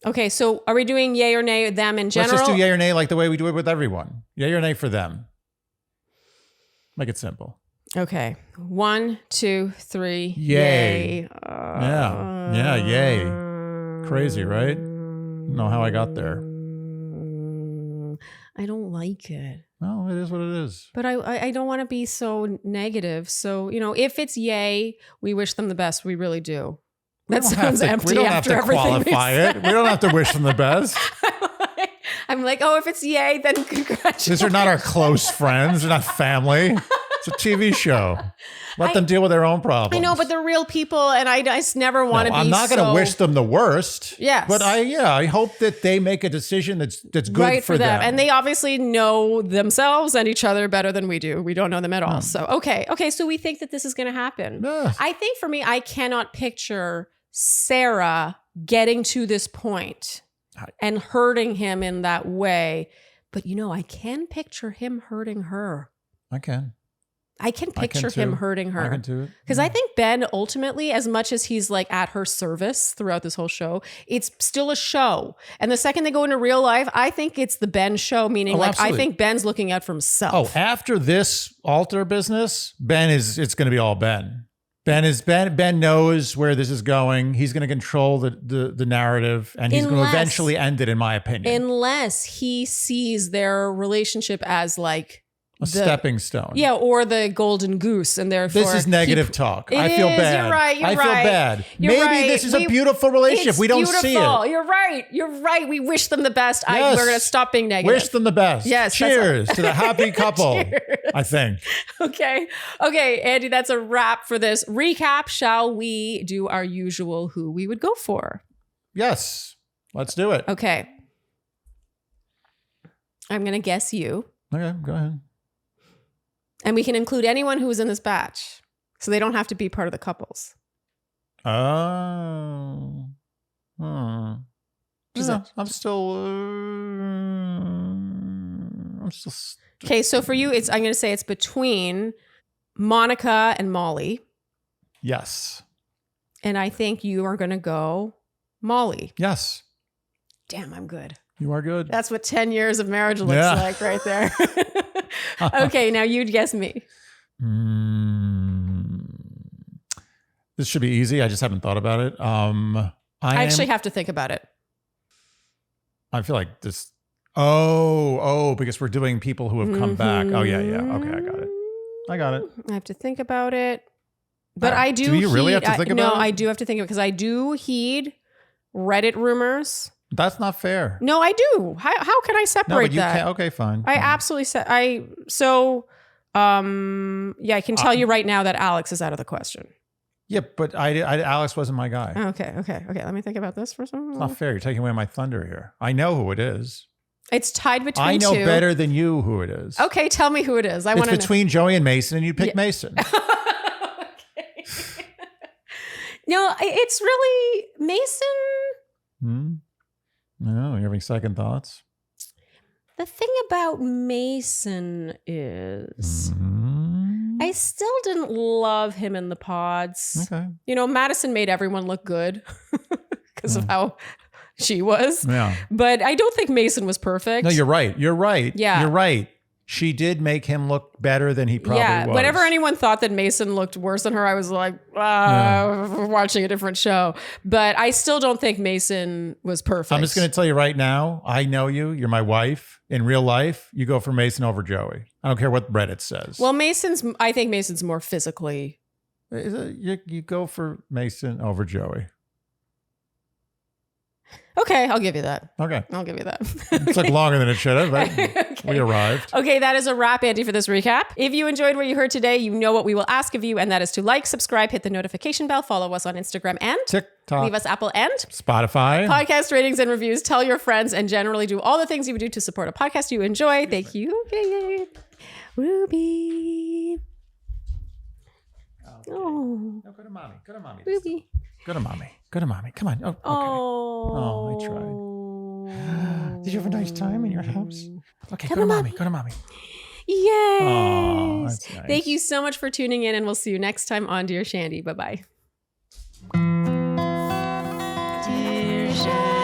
Okay, so are we doing yay or nay them in general? Let's just do yay or nay like the way we do it with everyone. Yay or nay for them. Make it simple. Okay. 1, 2, 3. Yay. Yay. Yeah, yay. Crazy, right? Know how I got there. I don't like it. No, it is what it is. But I don't want to be so negative. So, if it's yay, we wish them the best. We really do. That sounds empty. We don't have to qualify it. We don't have to wish them the best. I'm like, oh, if it's yay, then congratulations. These are not our close friends. They're not family. It's a TV show. Let them deal with their own problems. I know, but they're real people, and I just never want to be. I'm not going to wish them the worst. Yes, but I hope that they make a decision that's good right for them. And they obviously know themselves and each other better than we do. We don't know them at all. So okay. So we think that this is going to happen. Yeah. I think for me, I cannot picture Sara getting to this point and hurting him in that way. But I can picture him hurting her. I can picture him hurting her. I can too. Because I think Ben ultimately, as much as he's like at her service throughout this whole show, it's still a show. And the second they go into real life, I think it's the Ben show, meaning I think Ben's looking out for himself. Oh, after this altar business, it's going to be all Ben. Ben knows where this is going. He's going to control the narrative, and he's going to eventually end it, in my opinion. Unless he sees their relationship as like a stepping stone. Yeah, or the golden goose, and therefore this is negative talk. I feel bad. You're right. I feel bad. Maybe this is a beautiful relationship. We don't see it. You're right. We wish them the best. We're going to stop being negative. Wish them the best. Yes. Cheers to the happy couple. I think. Okay, Andy, that's a wrap for this recap. Shall we do our usual who we would go for? Yes. Let's do it. Okay. I'm going to guess you. Okay, go ahead. And we can include anyone who was in this batch. So they don't have to be part of the couples. Oh. I'm still. Okay, so for you, I'm going to say it's between Monica and Molly. Yes. And I think you are going to go Molly. Yes. Damn, I'm good. You are good. That's what 10 years of marriage looks like right there. Okay, now you'd guess me. This should be easy. I just haven't thought about it. I actually have to think about it. I feel like this. Oh, because we're doing people who have come back. Oh, yeah. Okay, I got it. I have to think about it. But I do. Do you really have to think about it? No, I do have to think of it because I do heed Reddit rumors. That's not fair. No, I do. How can I separate that? Can't. Okay, fine. I absolutely said I can tell you right now that Alex is out of the question. Yeah, but Alex wasn't my guy. Okay. Let me think about this for a second. It's not fair. You're taking away my thunder here. I know who it is. It's tied between two. I know better than you who it is. Okay, tell me who it is. It's between Joey and Mason, and you pick Mason. Okay. No, it's really Mason. No, you're having second thoughts. The thing about Mason is I still didn't love him in the pods. Okay. You know, Madison made everyone look good because of how she was. Yeah. But I don't think Mason was perfect. No, you're right. Yeah. You're right. She did make him look better than he probably was. Whenever anyone thought that Mason looked worse than her, I was like, we're watching a different show. But I still don't think Mason was perfect. I'm just going to tell you right now, I know you. You're my wife. In real life, you go for Mason over Joey. I don't care what Reddit says. Well, I think Mason's more physically. You go for Mason over Joey. Okay, I'll give you that. Okay. I'll give you that. It took longer than it should have, but we arrived. Okay, that is a wrap, Andy, for this recap. If you enjoyed what you heard today, you know what we will ask of you, and that is to like, subscribe, hit the notification bell, follow us on Instagram and TikTok. Leave us Apple and Spotify. Podcast ratings and reviews. Tell your friends and generally do all the things you would do to support a podcast you enjoy. Thank you. Okay. Ruby. Okay. Oh. No, go to mommy. Go to mommy. Ruby. Go to mommy. Go to mommy. Come on. Oh, okay. Oh, I tried. Did you have a nice time in your house? Okay, go to mommy. Go to mommy. Yes. Oh, that's nice. Thank you so much for tuning in, and we'll see you next time on Dear Shandy. Bye-bye. Dear Shandy.